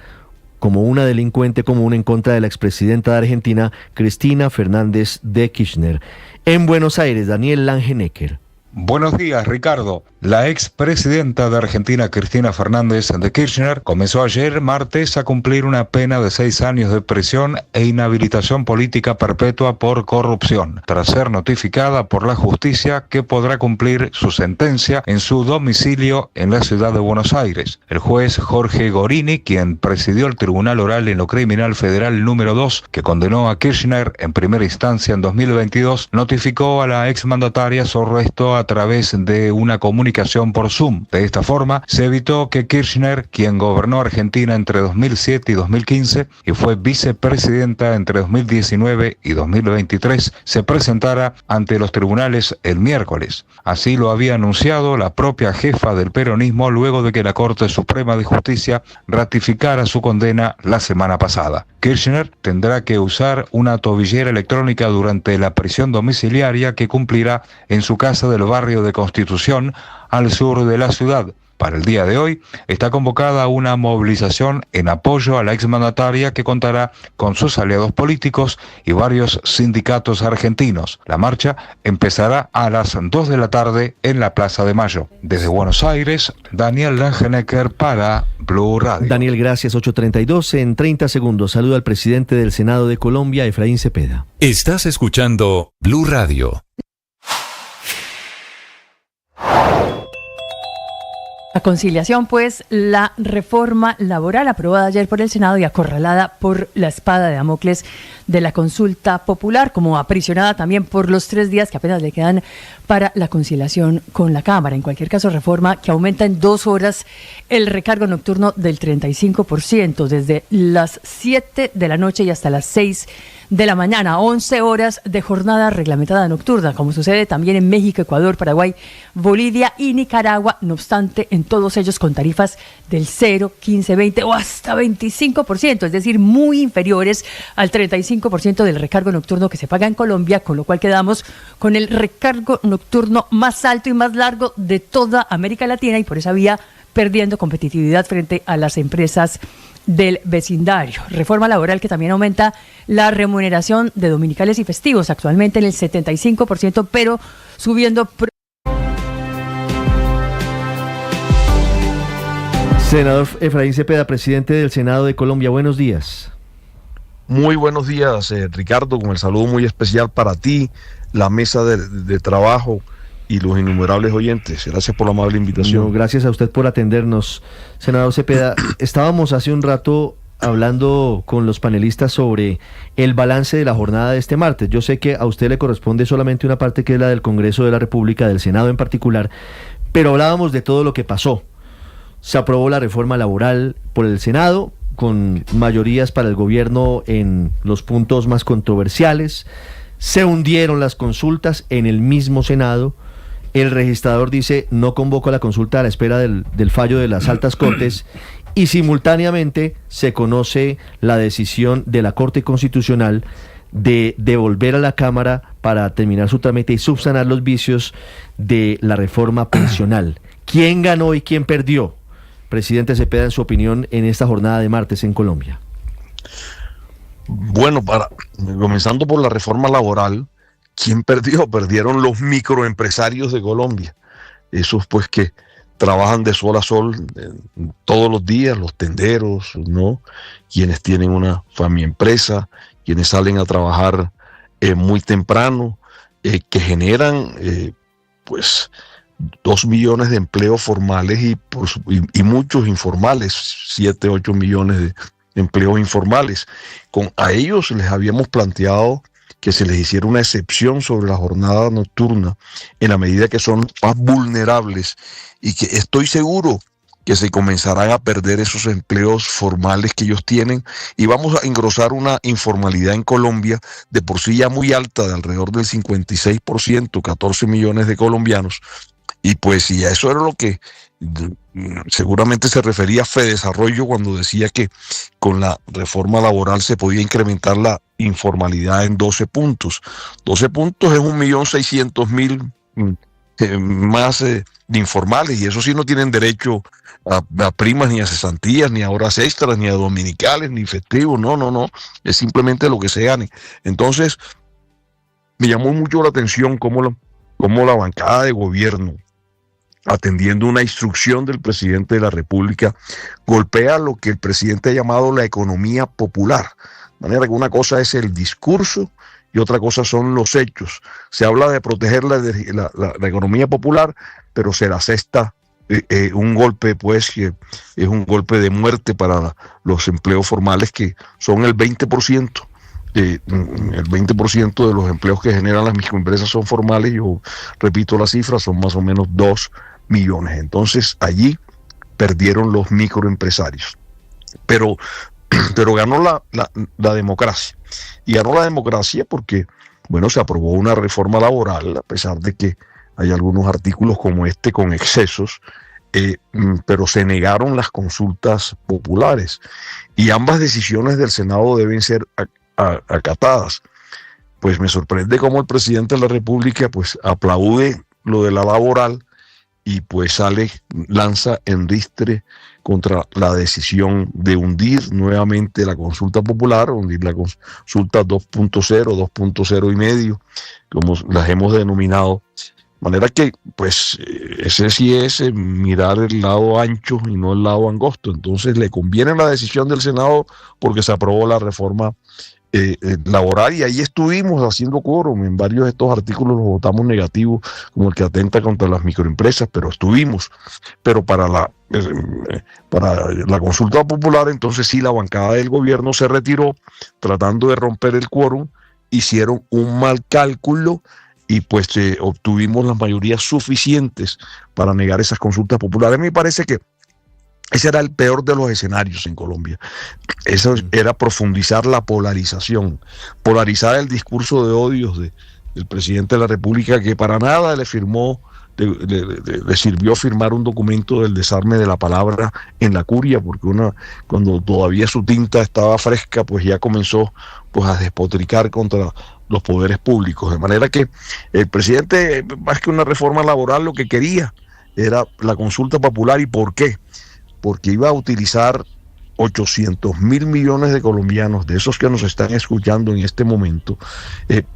como una delincuente común en contra de la expresidenta de Argentina, Cristina Fernández de Kirchner. En Buenos Aires, Daniel Langenecker. Buenos días, Ricardo. La expresidenta de Argentina, Cristina Fernández de Kirchner, comenzó ayer martes a cumplir una pena de 6 años de prisión e inhabilitación política perpetua por corrupción, tras ser notificada por la justicia que podrá cumplir su sentencia en su domicilio en la ciudad de Buenos Aires. El juez Jorge Gorini, quien presidió el Tribunal Oral en lo Criminal Federal número 2, que condenó a Kirchner en primera instancia en 2022, notificó a la exmandataria su arresto a través de una comunicación por Zoom. De esta forma, se evitó que Kirchner, quien gobernó Argentina entre 2007 y 2015 y fue vicepresidenta entre 2019 y 2023, se presentara ante los tribunales el miércoles. Así lo había anunciado la propia jefa del peronismo luego de que la Corte Suprema de Justicia ratificara su condena la semana pasada. Kirchner tendrá que usar una tobillera electrónica durante la prisión domiciliaria que cumplirá en su casa del barrio de Constitución, al sur de la ciudad. Para el día de hoy está convocada una movilización en apoyo a la exmandataria que contará con sus aliados políticos y varios sindicatos argentinos. La marcha empezará a las 2 de la tarde en la Plaza de Mayo. Desde Buenos Aires, Daniel Langenecker para Blue Radio. Daniel, gracias. 8:32. En 30 segundos saluda al presidente del Senado de Colombia, Efraín Cepeda. Estás escuchando Blue Radio. La conciliación, pues, la reforma laboral aprobada ayer por el Senado y acorralada por la espada de Damocles de la consulta popular, como aprisionada también por los 3 días que apenas le quedan para la conciliación con la Cámara. En cualquier caso, reforma que aumenta en 2 horas el recargo nocturno del 35%, desde las 7 de la noche y hasta las 6 de la mañana, 11 horas de jornada reglamentada nocturna, como sucede también en México, Ecuador, Paraguay, Bolivia y Nicaragua, no obstante, en todos ellos con tarifas del 0, 15, 20 o hasta 25%, es decir, muy inferiores al 35% del recargo nocturno que se paga en Colombia, con lo cual quedamos con el recargo nocturno más alto y más largo de toda América Latina y por esa vía perdiendo competitividad frente a las empresas del vecindario. Reforma laboral que también aumenta la remuneración de dominicales y festivos, actualmente en el 75%, pero subiendo. Senador Efraín Cepeda, presidente del Senado de Colombia, buenos días. Muy buenos días, Ricardo, con el saludo muy especial para ti, la mesa de trabajo y los innumerables oyentes. Gracias por la amable invitación. No, gracias a usted por atendernos, senador Cepeda. Estábamos hace un rato hablando con los panelistas sobre el balance de la jornada de este martes. Yo sé que a usted le corresponde solamente una parte que es la del Congreso de la República, del Senado en particular, pero hablábamos de todo lo que pasó. Se aprobó la reforma laboral por el Senado, con mayorías para el gobierno en los puntos más controversiales. Se hundieron las consultas en el mismo Senado. el registrador dice no convoco a la consulta a la espera del fallo de las altas cortes, y simultáneamente se conoce la decisión de la Corte Constitucional de devolver a la Cámara para terminar su trámite y subsanar los vicios de la reforma pensional. ¿Quién ganó y quién perdió? Presidente Cepeda, en su opinión, en esta jornada de martes en Colombia. Bueno, comenzando por la reforma laboral, ¿quién perdió? Perdieron los microempresarios de Colombia. Esos pues que trabajan de sol a sol todos los días, los tenderos, ¿no? Quienes tienen una familia empresa, quienes salen a trabajar muy temprano, que generan pues 2 millones de empleos formales y muchos informales, 7, 8 millones de empleos informales. A ellos les habíamos planteado que se les hiciera una excepción sobre la jornada nocturna en la medida que son más vulnerables, y que estoy seguro que se comenzarán a perder esos empleos formales que ellos tienen, y vamos a engrosar una informalidad en Colombia de por sí ya muy alta, de alrededor del 56%, 14 millones de colombianos. Y pues si a eso era lo que seguramente se refería a Fedesarrollo cuando decía que con la reforma laboral se podía incrementar la informalidad en 12 puntos. 12 puntos es 1.600.000 más de informales, y eso sí no tienen derecho a primas, ni a cesantías, ni a horas extras, ni a dominicales, ni festivos, no, es simplemente lo que se gane. Entonces, me llamó mucho la atención cómo la bancada de gobierno, atendiendo una instrucción del presidente de la República, golpea lo que el presidente ha llamado la economía popular. De manera que una cosa es el discurso y otra cosa son los hechos. Se habla de proteger la economía popular, pero se le asesta un golpe, pues, que es un golpe de muerte para los empleos formales, que son el 20%. El 20% de los empleos que generan las microempresas son formales. Yo repito la cifra, son más o menos 2 millones. Entonces allí perdieron los microempresarios. Pero ganó la democracia. Y ganó la democracia porque, bueno, se aprobó una reforma laboral, a pesar de que hay algunos artículos como este con excesos, pero se negaron las consultas populares. Y ambas decisiones del Senado deben ser acatadas. Pues me sorprende cómo el presidente de la República pues aplaude lo de la laboral y pues lanza en ristre contra la decisión de hundir nuevamente la consulta popular, hundir la consulta 2.0, 2.0 y medio, como las hemos denominado. De manera que, pues, ese sí es mirar el lado ancho y no el lado angosto. Entonces le conviene la decisión del Senado porque se aprobó la reforma laboral, y ahí estuvimos haciendo quórum. En varios de estos artículos los votamos negativos, como el que atenta contra las microempresas, pero estuvimos. Pero para la consulta popular, entonces sí, la bancada del gobierno se retiró tratando de romper el quórum, hicieron un mal cálculo y pues obtuvimos las mayorías suficientes para negar esas consultas populares. Me parece que ese era el peor de los escenarios en Colombia. Eso era profundizar la polarización, polarizar el discurso de odios del presidente de la República, que para nada le sirvió firmar un documento del desarme de la palabra en la curia, porque cuando todavía su tinta estaba fresca, pues ya comenzó pues a despotricar contra los poderes públicos. De manera que el presidente, más que una reforma laboral, lo que quería era la consulta popular. ¿Y por qué? Porque iba a utilizar 800.000 millones de colombianos, de esos que nos están escuchando en este momento,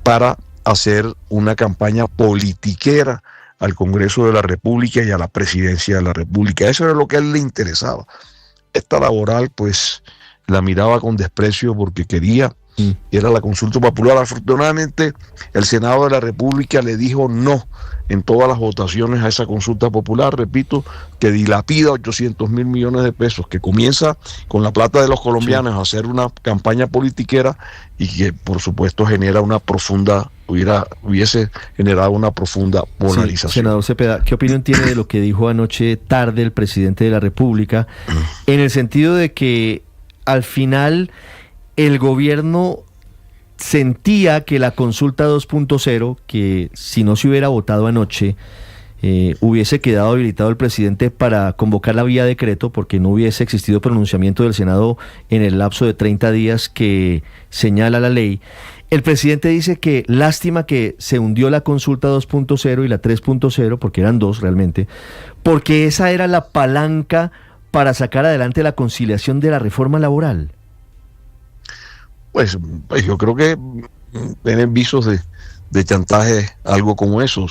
para hacer una campaña politiquera al Congreso de la República y a la Presidencia de la República. Eso era lo que a él le interesaba. Esta laboral, pues, la miraba con desprecio porque quería, era la consulta popular. Afortunadamente, el Senado de la República le dijo no en todas las votaciones a esa consulta popular, repito, que dilapida 800.000 millones de pesos, que comienza con la plata de los colombianos a hacer una campaña politiquera, y que por supuesto hubiese generado una profunda polarización. Sí, senador Cepeda, ¿qué opinión tiene de lo que dijo anoche tarde el presidente de la República, en el sentido de que al final el gobierno sentía que la consulta 2.0, que si no se hubiera votado anoche, hubiese quedado habilitado el presidente para convocar la vía decreto, porque no hubiese existido pronunciamiento del Senado en el lapso de 30 días que señala la ley. El presidente dice que lástima que se hundió la consulta 2.0 y la 3.0, porque eran dos realmente, porque esa era la palanca para sacar adelante la conciliación de la reforma laboral. Pues yo creo que tienen visos de chantaje, algo como eso,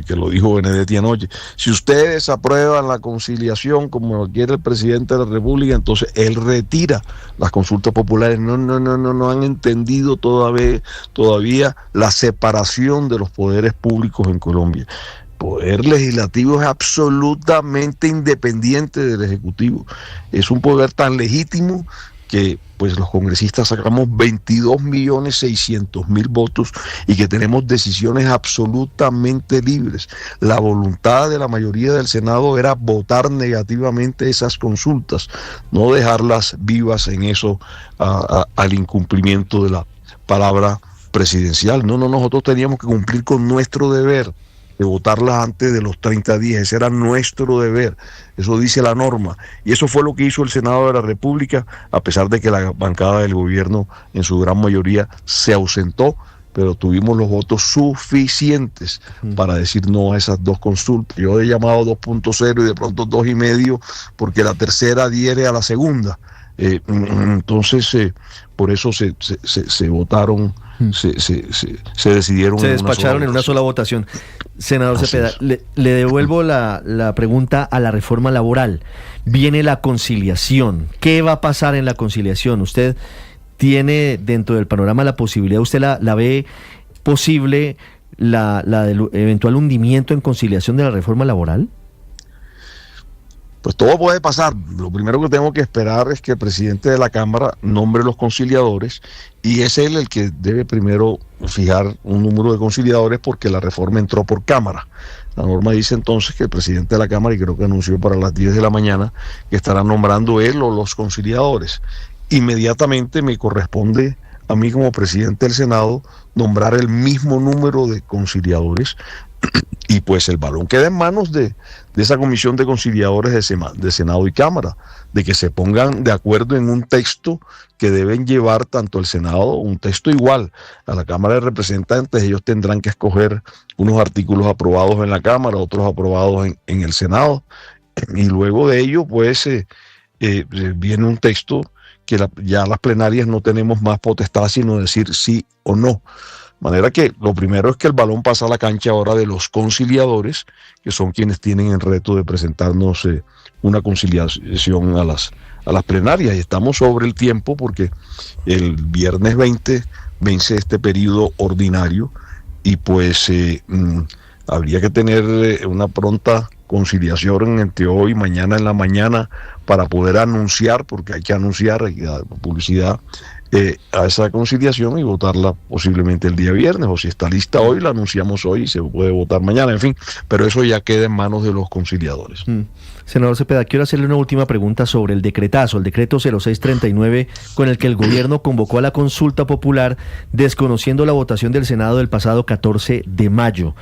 que lo dijo Benedetti anoche. Si ustedes aprueban la conciliación como quiere el presidente de la República, entonces él retira las consultas populares. No han entendido todavía la separación de los poderes públicos en Colombia. El poder legislativo es absolutamente independiente del Ejecutivo. Es un poder tan legítimo que pues los congresistas sacamos 22.600.000 votos y que tenemos decisiones absolutamente libres. La voluntad de la mayoría del Senado era votar negativamente esas consultas, no dejarlas vivas en eso al incumplimiento de la palabra presidencial. Nosotros teníamos que cumplir con nuestro deber de votarlas antes de los 30 días. Ese era nuestro deber, eso dice la norma, y eso fue lo que hizo el Senado de la República, a pesar de que la bancada del gobierno en su gran mayoría se ausentó, pero tuvimos los votos suficientes para decir no a esas dos consultas. Yo he llamado 2.0 y de pronto 2.5, porque la tercera adhiere a la segunda. Entonces por eso se votaron, se decidieron, se despacharon en una sola votación. Senador Cepeda, le devuelvo la pregunta a la reforma laboral. Viene la conciliación. ¿Qué va a pasar en la conciliación? ¿Usted tiene dentro del panorama la posibilidad, usted la ve posible, la del eventual hundimiento en conciliación de la reforma laboral? Pues todo puede pasar. Lo primero que tengo que esperar es que el presidente de la Cámara nombre los conciliadores, y es él el que debe primero fijar un número de conciliadores, porque la reforma entró por Cámara. La norma dice entonces que el presidente de la Cámara, y creo que anunció para las 10 de la mañana, que estará nombrando él o los conciliadores. Inmediatamente me corresponde a mí como presidente del Senado nombrar el mismo número de conciliadores, y pues el balón queda en manos de esa comisión de conciliadores de Senado y Cámara, de que se pongan de acuerdo en un texto que deben llevar tanto el Senado, un texto igual a la Cámara de Representantes. Ellos tendrán que escoger unos artículos aprobados en la Cámara, otros aprobados en el Senado, y luego de ello pues viene un texto que ya las plenarias no tenemos más potestad sino decir sí o no. De manera que lo primero es que el balón pasa a la cancha ahora de los conciliadores, que son quienes tienen el reto de presentarnos una conciliación a las plenarias. Y estamos sobre el tiempo, porque el viernes 20 vence este periodo ordinario, y pues habría que tener una pronta conciliación entre hoy y mañana en la mañana para poder anunciar, porque hay que anunciar, hay que dar publicidad a esa conciliación y votarla posiblemente el día viernes, o si está lista hoy, la anunciamos hoy y se puede votar mañana, en fin, pero eso ya queda en manos de los conciliadores. Senador Cepeda, quiero hacerle una última pregunta sobre el decretazo, el decreto 0639, con el que el gobierno convocó a la consulta popular desconociendo la votación del Senado del pasado 14 de mayo.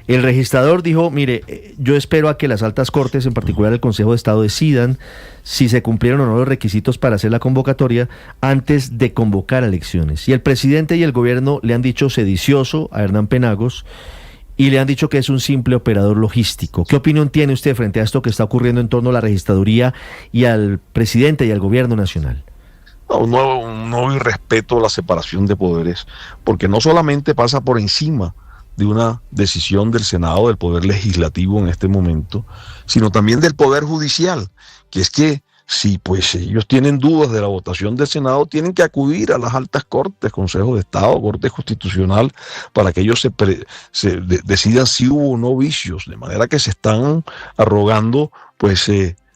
El registrador dijo, mire, yo espero a que las altas cortes, en particular el Consejo de Estado, decidan si se cumplieron o no los requisitos para hacer la convocatoria antes de convocar elecciones. Y el presidente y el gobierno le han dicho sedicioso a Hernán Penagos y le han dicho que es un simple operador logístico. ¿Qué opinión tiene usted frente a esto que está ocurriendo en torno a la registraduría y al presidente y al gobierno nacional? Un nuevo irrespeto a la separación de poderes, porque no solamente pasa por encima de una decisión del Senado, del Poder Legislativo en este momento, sino también del Poder Judicial, que es que si pues ellos tienen dudas de la votación del Senado, tienen que acudir a las altas cortes, Consejo de Estado, Corte Constitucional, para que ellos decidan si hubo o no vicios, de manera que se están arrogando pues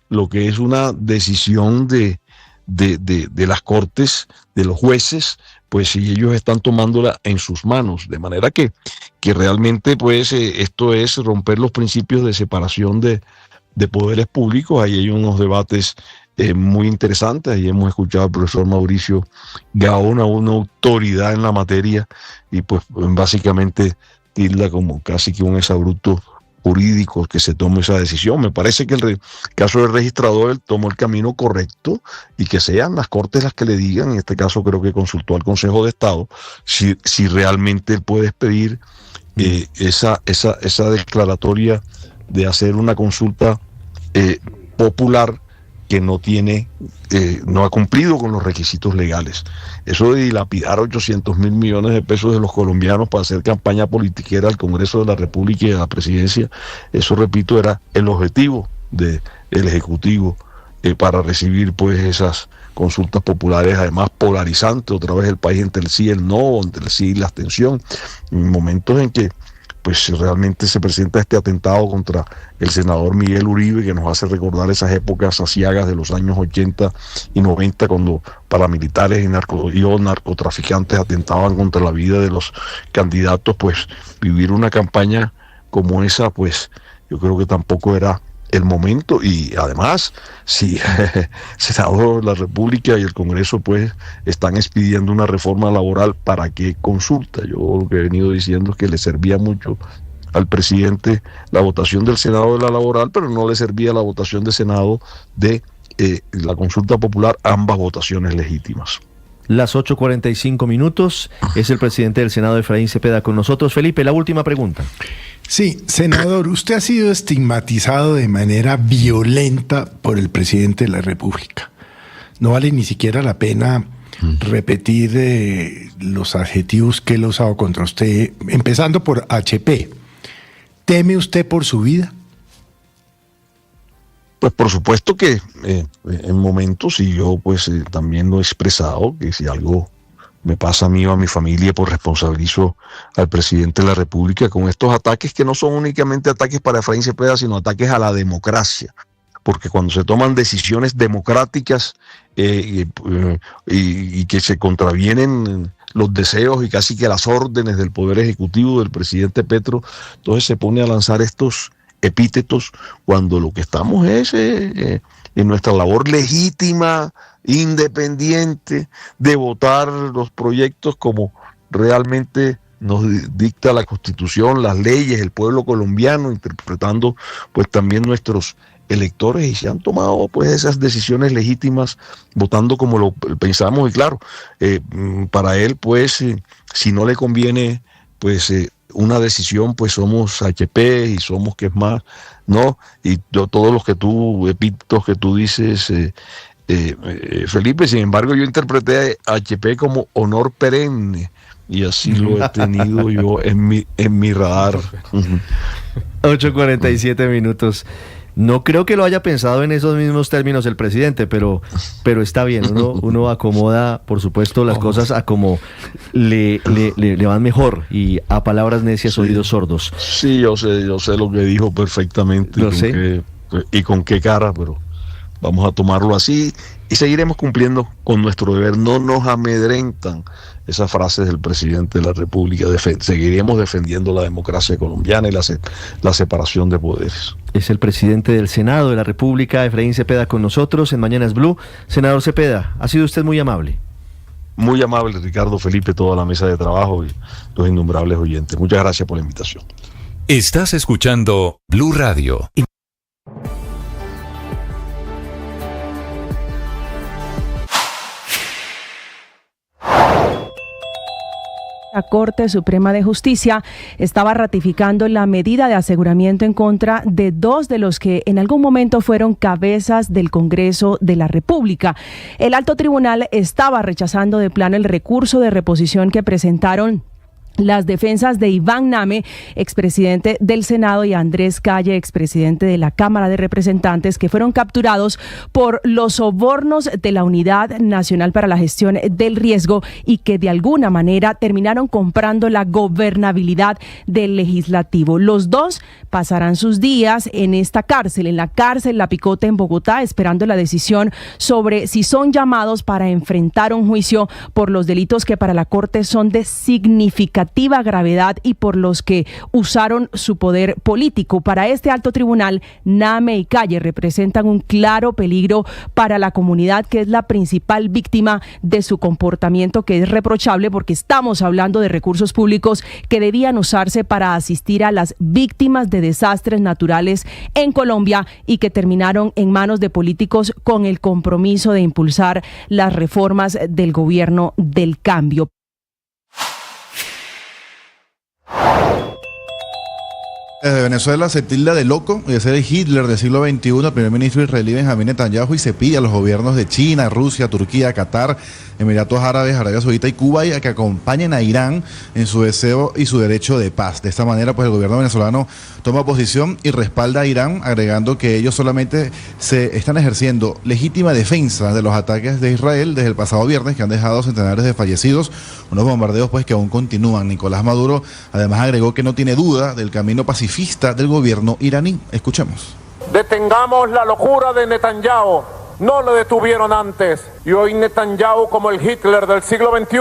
lo que es una decisión de las cortes, de los jueces, pues si ellos están tomándola en sus manos, de manera que realmente pues esto es romper los principios de separación de poderes públicos. Ahí hay unos debates muy interesantes. Ahí hemos escuchado al profesor Mauricio Gaona, una autoridad en la materia, y pues básicamente tilda como casi que un exabrupto jurídicos que se tome esa decisión. Me parece que el caso del registrador tomó el camino correcto y que sean las Cortes las que le digan, en este caso creo que consultó al Consejo de Estado, si realmente él puede pedir esa declaratoria de hacer una consulta popular que no ha cumplido con los requisitos legales. Eso de dilapidar 800.000 millones de pesos de los colombianos para hacer campaña politiquera al Congreso de la República y a la Presidencia, eso, repito, era el objetivo del Ejecutivo para recibir pues esas consultas populares, además polarizantes, otra vez el país entre el sí y el no, entre el sí y la abstención, en momentos en que pues realmente se presenta este atentado contra el senador Miguel Uribe, que nos hace recordar esas épocas aciagas de los años 80 y 90, cuando paramilitares y narcotraficantes atentaban contra la vida de los candidatos. Pues vivir una campaña como esa, pues yo creo que tampoco era el momento. Y además, si el Senado de la República y el Congreso pues están expidiendo una reforma laboral, ¿para qué consulta? Yo lo que he venido diciendo es que le servía mucho al presidente la votación del Senado de la laboral, pero no le servía la votación de Senado de la consulta popular, ambas votaciones legítimas. Las 8:45 minutos, es el presidente del Senado, Efraín Cepeda, con nosotros. Felipe, la última pregunta. Sí, senador, usted ha sido estigmatizado de manera violenta por el presidente de la República. No vale ni siquiera la pena repetir los adjetivos que él ha usado contra usted, empezando por HP. ¿Teme usted por su vida? Pues por supuesto que en momentos, y yo pues también lo he expresado, que si algo me pasa a mí o a mi familia, pues responsabilizo al presidente de la República con estos ataques que no son únicamente ataques para Efraín Cepeda, sino ataques a la democracia. Porque cuando se toman decisiones democráticas y que se contravienen los deseos y casi que las órdenes del Poder Ejecutivo del presidente Petro, entonces se pone a lanzar estos epítetos cuando lo que estamos es en nuestra labor legítima, independiente, de votar los proyectos como realmente nos dicta la Constitución, las leyes, el pueblo colombiano, interpretando pues también nuestros electores, y se han tomado pues esas decisiones legítimas votando como lo pensamos. Y claro, para él pues si no le conviene pues una decisión, pues somos HP y somos que es más, ¿no? Y todos los epítetos que tú dices, Felipe. Sin embargo, yo interpreté a HP como honor perenne y así lo he tenido yo en mi radar. 8:47 minutos. No creo que lo haya pensado en esos mismos términos el presidente, pero está bien. Uno acomoda, por supuesto, las cosas a como le van mejor, y a palabras necias, oídos sordos. Sí, yo sé lo que dijo perfectamente. Lo sé. Y con qué cara, pero vamos a tomarlo así y seguiremos cumpliendo con nuestro deber. No nos amedrentan esas frases del presidente de la República. Seguiremos defendiendo la democracia colombiana y la separación de poderes. Es el presidente del Senado de la República, Efraín Cepeda, con nosotros en Mañanas Blue. Senador Cepeda, ha sido usted muy amable. Muy amable, Ricardo, Felipe, toda la mesa de trabajo y los innumerables oyentes. Muchas gracias por la invitación. Estás escuchando Blue Radio. La Corte Suprema de Justicia estaba ratificando la medida de aseguramiento en contra de dos de los que en algún momento fueron cabezas del Congreso de la República. El alto tribunal estaba rechazando de plano el recurso de reposición que presentaron las defensas de Iván Name, expresidente del Senado, y Andrés Calle, expresidente de la Cámara de Representantes, que fueron capturados por los sobornos de la Unidad Nacional para la Gestión del Riesgo y que de alguna manera terminaron comprando la gobernabilidad del legislativo. Los dos pasarán sus días en esta cárcel, en la cárcel La Picota en Bogotá, esperando la decisión sobre si son llamados para enfrentar un juicio por los delitos que para la Corte son de significativa significativa gravedad y por los que usaron su poder político. Para este alto tribunal, Nahme y Calle representan un claro peligro para la comunidad, que es la principal víctima de su comportamiento, que es reprochable porque estamos hablando de recursos públicos que debían usarse para asistir a las víctimas de desastres naturales en Colombia y que terminaron en manos de políticos con el compromiso de impulsar las reformas del gobierno del cambio. Desde Venezuela se tilda de loco y de ser el Hitler del siglo XXI el primer ministro israelí Benjamín Netanyahu, y se pide a los gobiernos de China, Rusia, Turquía, Qatar, Emiratos Árabes, Arabia Saudita y Cuba a que acompañen a Irán en su deseo y su derecho de paz. De esta manera, pues el gobierno venezolano toma posición y respalda a Irán, agregando que ellos solamente se están ejerciendo legítima defensa de los ataques de Israel desde el pasado viernes, que han dejado centenares de fallecidos, unos bombardeos pues que aún continúan. Nicolás Maduro además agregó que no tiene duda del camino pacífico del gobierno iraní. Escuchemos. Detengamos la locura de Netanyahu. No lo detuvieron antes. Y hoy Netanyahu, como el Hitler del siglo XXI,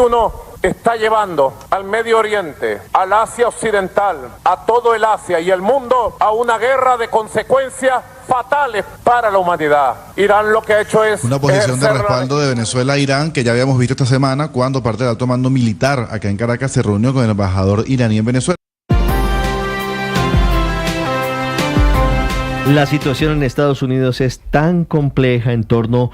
está llevando al Medio Oriente, al Asia Occidental, a todo el Asia y el mundo a una guerra de consecuencias fatales para la humanidad. Irán lo que ha hecho es una posición de respaldo de Venezuela a Irán, que ya habíamos visto esta semana cuando parte del alto mando militar acá en Caracas se reunió con el embajador iraní en Venezuela. La situación en Estados Unidos es tan compleja en torno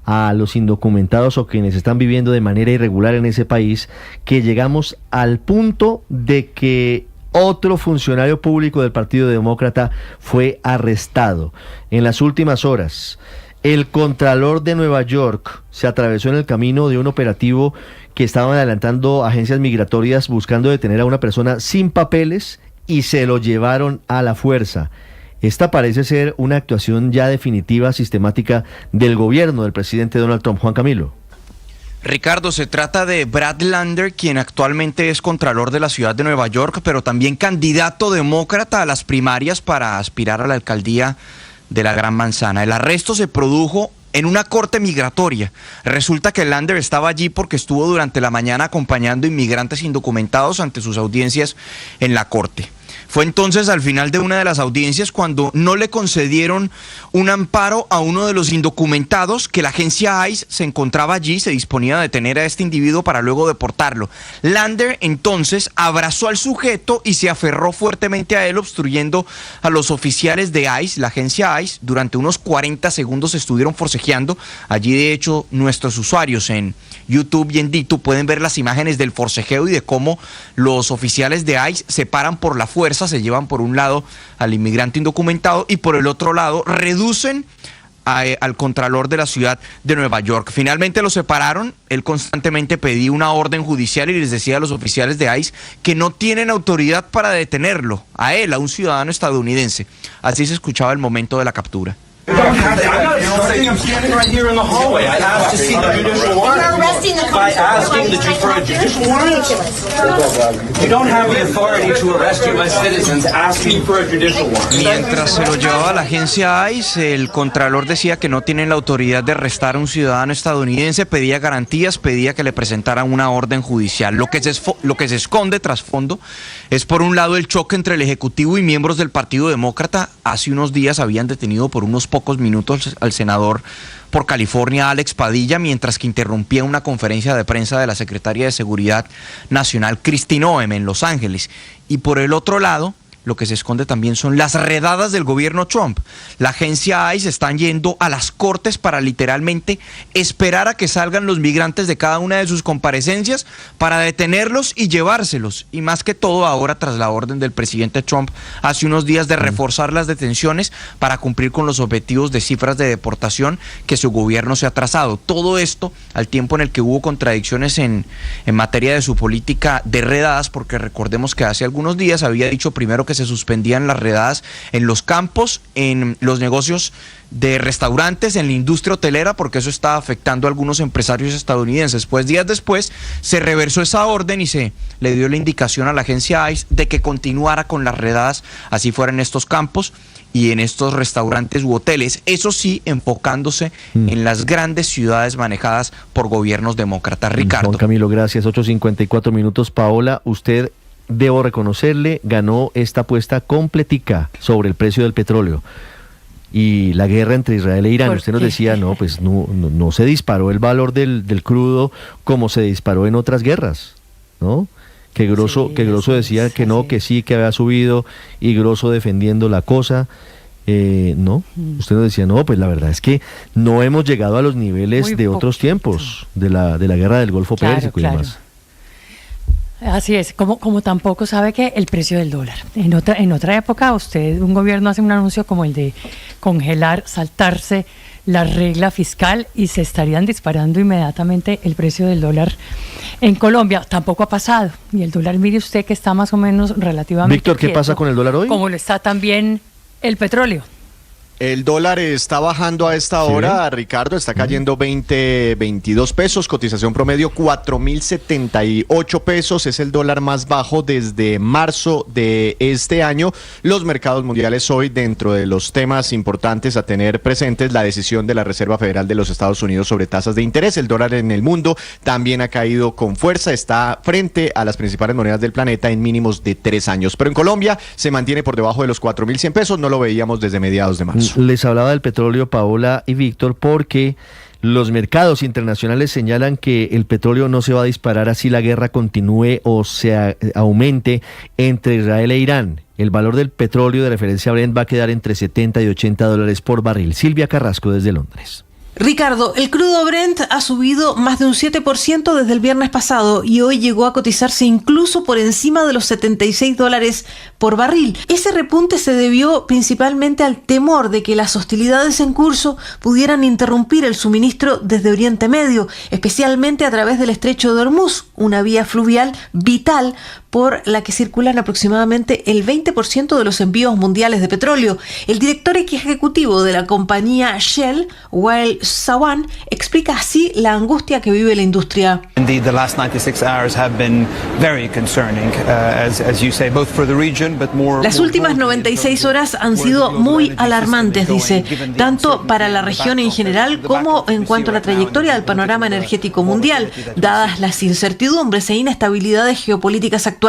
a los indocumentados o quienes están viviendo de manera irregular en ese país, que llegamos al punto de que otro funcionario público del Partido Demócrata fue arrestado. En las últimas horas, el Contralor de Nueva York se atravesó en el camino de un operativo que estaban adelantando agencias migratorias buscando detener a una persona sin papeles, y se lo llevaron a la fuerza. Esta parece ser una actuación ya definitiva, sistemática del gobierno del presidente Donald Trump. Juan Camilo. Ricardo, se trata de Brad Lander, quien actualmente es contralor de la ciudad de Nueva York, pero también candidato demócrata a las primarias para aspirar a la alcaldía de la Gran Manzana. El arresto se produjo en una corte migratoria. Resulta que Lander estaba allí porque estuvo durante la mañana acompañando inmigrantes indocumentados ante sus audiencias en la corte. Fue entonces al final de una de las audiencias cuando no le concedieron un amparo a uno de los indocumentados, que la agencia ICE se encontraba allí, se disponía a detener a este individuo para luego deportarlo. Lander entonces abrazó al sujeto y se aferró fuertemente a él, obstruyendo a los oficiales de ICE, la agencia ICE. Durante unos 40 segundos estuvieron forcejeando. Allí, de hecho, nuestros usuarios en YouTube y en Ditu pueden ver las imágenes del forcejeo y de cómo los oficiales de ICE se paran por la fuerza, se llevan por un lado al inmigrante indocumentado y por el otro lado reducen al contralor de la ciudad de Nueva York. Finalmente lo separaron. Él constantemente pedía una orden judicial y les decía a los oficiales de ICE que no tienen autoridad para detenerlo, a él, a un ciudadano estadounidense. Así se escuchaba el momento de la captura. I'm standing right here in the hallway. I asked to see the judicial warrant by asking for a judicial warrant. You don't have the authority to arrest U.S. citizens asking for a judicial warrant. Mientras se lo llevaba a la agencia ICE, el contralor decía que no tienen la autoridad de arrestar a un ciudadano estadounidense, pedía garantías, pedía que le presentaran una orden judicial. Lo que se esconde tras fondo es, por un lado, el choque entre el Ejecutivo y miembros del Partido Demócrata. Hace unos días habían detenido por unos pocos minutos al senador por California, Alex Padilla, mientras que interrumpía una conferencia de prensa de la secretaria de Seguridad Nacional, Kristi Noem, en Los Ángeles. Y por el otro lado, lo que se esconde también son las redadas del gobierno Trump. La agencia ICE están yendo a las cortes para literalmente esperar a que salgan los migrantes de cada una de sus comparecencias para detenerlos y llevárselos. Y más que todo ahora, tras la orden del presidente Trump hace unos días de reforzar las detenciones para cumplir con los objetivos de cifras de deportación que su gobierno se ha trazado. Todo esto al tiempo en el que hubo contradicciones en materia de su política de redadas, porque recordemos que hace algunos días había dicho primero que se suspendían las redadas en los campos, en los negocios de restaurantes, en la industria hotelera, porque eso estaba afectando a algunos empresarios estadounidenses. Pues días después se reversó esa orden y se le dio la indicación a la agencia ICE de que continuara con las redadas, así fuera en estos campos. y en estos restaurantes u hoteles, eso sí, enfocándose en las grandes ciudades manejadas por gobiernos demócratas. Ricardo. Juan Camilo, gracias. 8:54 minutos. Paola, usted, debo reconocerle, ganó esta apuesta completica sobre el precio del petróleo y la guerra entre Israel e Irán. Usted nos decía, no, pues no se disparó el valor del crudo como se disparó en otras guerras, ¿no? Que Grosso decía que no, que sí, que había subido, y Grosso defendiendo la cosa. No, usted nos decía, no, pues la verdad es que no hemos llegado a los niveles de otros tiempos, de la guerra del Golfo Pérsico y demás. Así es, como tampoco sabe que el precio del dólar. En otra época, un gobierno hace un anuncio como el de congelar, saltarse la regla fiscal y se estarían disparando inmediatamente el precio del dólar en Colombia. Tampoco ha pasado. Y el dólar, mire usted que está más o menos relativamente Víctor, ¿qué pasa con el dólar hoy? Como lo está también el petróleo. El dólar está bajando a esta hora, Ricardo, está cayendo 22 pesos, cotización promedio 4.078 pesos, es el dólar más bajo desde marzo de este año. Los mercados mundiales hoy, dentro de los temas importantes a tener presentes, la decisión de la Reserva Federal de los Estados Unidos sobre tasas de interés. El dólar en el mundo también ha caído con fuerza, está frente a las principales monedas del planeta en mínimos de 3 años. Pero en Colombia se mantiene por debajo de los 4.100 pesos, no lo veíamos desde mediados de marzo. Les hablaba del petróleo, Paola y Víctor, porque los mercados internacionales señalan que el petróleo no se va a disparar así la guerra continúe o se aumente entre Israel e Irán. El valor del petróleo de referencia Brent va a quedar entre 70 y 80 dólares por barril. Silvia Carrasco desde Londres. Ricardo, el crudo Brent ha subido más de un 7% desde el viernes pasado y hoy llegó a cotizarse incluso por encima de los 76 dólares por barril. Ese repunte se debió principalmente al temor de que las hostilidades en curso pudieran interrumpir el suministro desde Oriente Medio, especialmente a través del estrecho de Hormuz, una vía fluvial vital por la que circulan aproximadamente el 20% de los envíos mundiales de petróleo. El director ejecutivo de la compañía Shell, Wael Sawan, explica así la angustia que vive la industria. Indeed, the last 96 hours have been very concerning, as you say, both for the region, but more. Las últimas 96 horas han sido muy alarmantes, dice, tanto para la región en general como en cuanto a la trayectoria del panorama energético mundial, dadas las incertidumbres e inestabilidades geopolíticas actuales.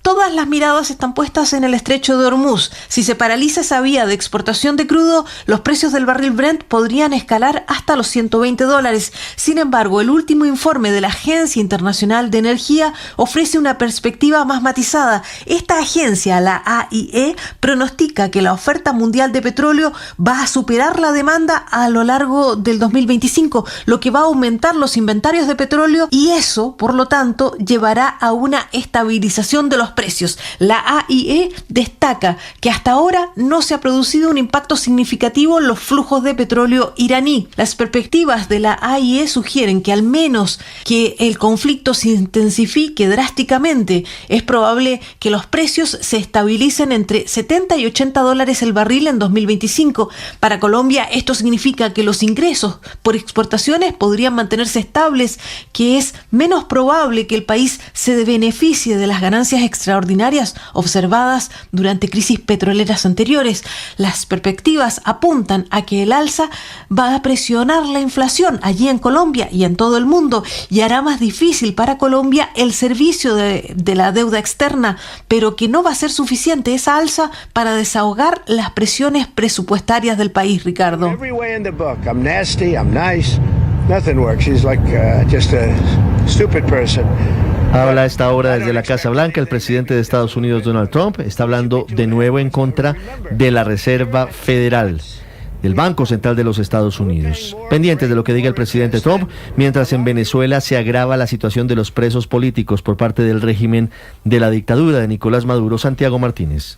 Todas las miradas están puestas en el estrecho de Hormuz. Si se paraliza esa vía de exportación de crudo, los precios del barril Brent podrían escalar hasta los 120 dólares. Sin embargo, el último informe de la Agencia Internacional de Energía ofrece una perspectiva más matizada. Esta agencia, la AIE, pronostica que la oferta mundial de petróleo va a superar la demanda a lo largo del 2025, lo que va a aumentar los inventarios de petróleo y eso, por lo tanto, llevará a una estabilización de los precios. La AIE destaca que hasta ahora no se ha producido un impacto significativo en los flujos de petróleo iraní. Las perspectivas de la AIE sugieren que al menos que el conflicto se intensifique drásticamente, es probable que los precios se estabilicen entre 70 y 80 dólares el barril en 2025. Para Colombia, esto significa que los ingresos por exportaciones podrían mantenerse estables, que es menos probable que el país se beneficie de las ganancias extraordinarias observadas durante crisis petroleras anteriores. Las perspectivas apuntan a que el alza va a presionar la inflación allí en Colombia y en todo el mundo y hará más difícil para Colombia el servicio de la deuda externa, pero que no va a ser suficiente esa alza para desahogar las presiones presupuestarias del país, Ricardo. Habla a esta hora desde la Casa Blanca el presidente de Estados Unidos, Donald Trump. Está hablando de nuevo en contra de la Reserva Federal, del Banco Central de los Estados Unidos. Pendientes de lo que diga el presidente Trump, mientras en Venezuela se agrava la situación de los presos políticos por parte del régimen de la dictadura de Nicolás Maduro. Santiago Martínez.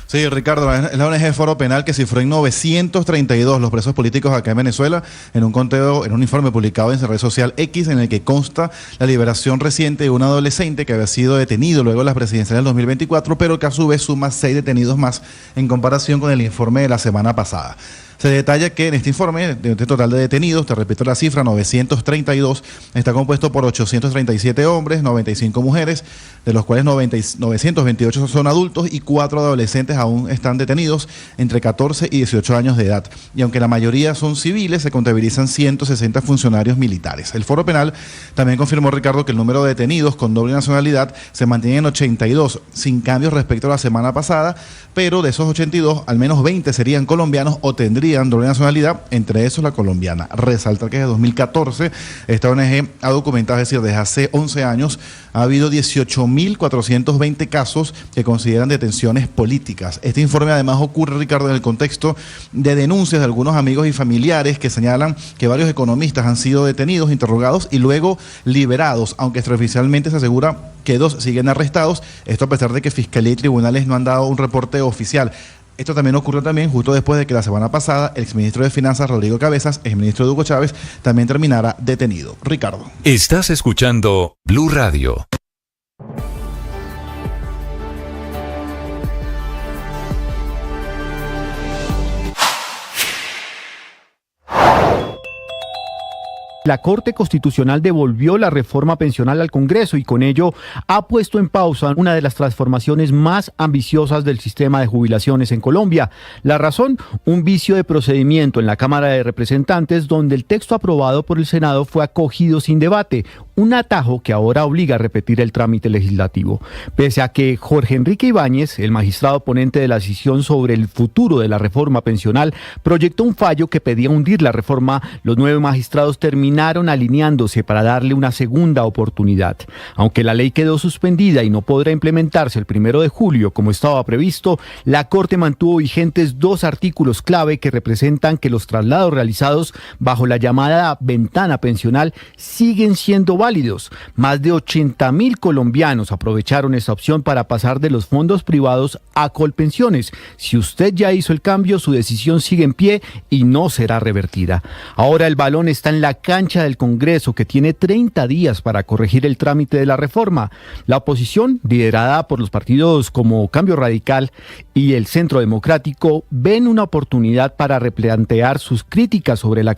Sí, Ricardo, es la ONG Foro Penal que cifró en 932 los presos políticos acá en Venezuela en un conteo, en un informe publicado en su red social X, en el que consta la liberación reciente de un adolescente que había sido detenido luego de las presidenciales del 2024, pero que a su vez suma 6 detenidos más en comparación con el informe de la semana pasada. Se detalla que en este informe, de total de detenidos, te repito la cifra, 932, está compuesto por 837 hombres, 95 mujeres, de los cuales 928 son adultos y 4 adolescentes aún están detenidos entre 14 y 18 años de edad. Y aunque la mayoría son civiles, se contabilizan 160 funcionarios militares. El Foro Penal también confirmó, Ricardo, que el número de detenidos con doble nacionalidad se mantiene en 82, sin cambios respecto a la semana pasada, pero de esos 82, al menos 20 serían colombianos o tendrían doble nacionalidad, entre esos la colombiana. Resalta que desde 2014 esta ONG ha documentado, es decir, desde hace 11 años, ha habido 18.420 casos que consideran detenciones políticas. Este informe además ocurre, Ricardo, en el contexto de denuncias de algunos amigos y familiares que señalan que varios economistas han sido detenidos, interrogados y luego liberados, aunque extraoficialmente se asegura que 2 siguen arrestados, esto a pesar de que Fiscalía y tribunales no han dado un reporte oficial. Esto también ocurrió justo después de que la semana pasada el exministro de Finanzas, Rodrigo Cabezas, exministro de Hugo Chávez, también terminara detenido. Ricardo. Estás escuchando Blue Radio. La Corte Constitucional devolvió la reforma pensional al Congreso y con ello ha puesto en pausa una de las transformaciones más ambiciosas del sistema de jubilaciones en Colombia. La razón, un vicio de procedimiento en la Cámara de Representantes donde el texto aprobado por el Senado fue acogido sin debate, un atajo que ahora obliga a repetir el trámite legislativo. Pese a que Jorge Enrique Ibáñez, el magistrado ponente de la decisión sobre el futuro de la reforma pensional, proyectó un fallo que pedía hundir la reforma, los 9 magistrados terminaron alineándose para darle una segunda oportunidad. Aunque la ley quedó suspendida y no podrá implementarse el 1 de julio como estaba previsto, la Corte mantuvo vigentes 2 artículos clave que representan que los traslados realizados bajo la llamada ventana pensional siguen siendo válidos. Más de 80.000 colombianos aprovecharon esta opción para pasar de los fondos privados a Colpensiones. Si usted ya hizo el cambio, su decisión sigue en pie y no será revertida. Ahora el balón está en la cancha del Congreso, que tiene 30 días para corregir el trámite de la reforma. La oposición, liderada por los partidos como Cambio Radical y el Centro Democrático, ven una oportunidad para replantear sus críticas sobre la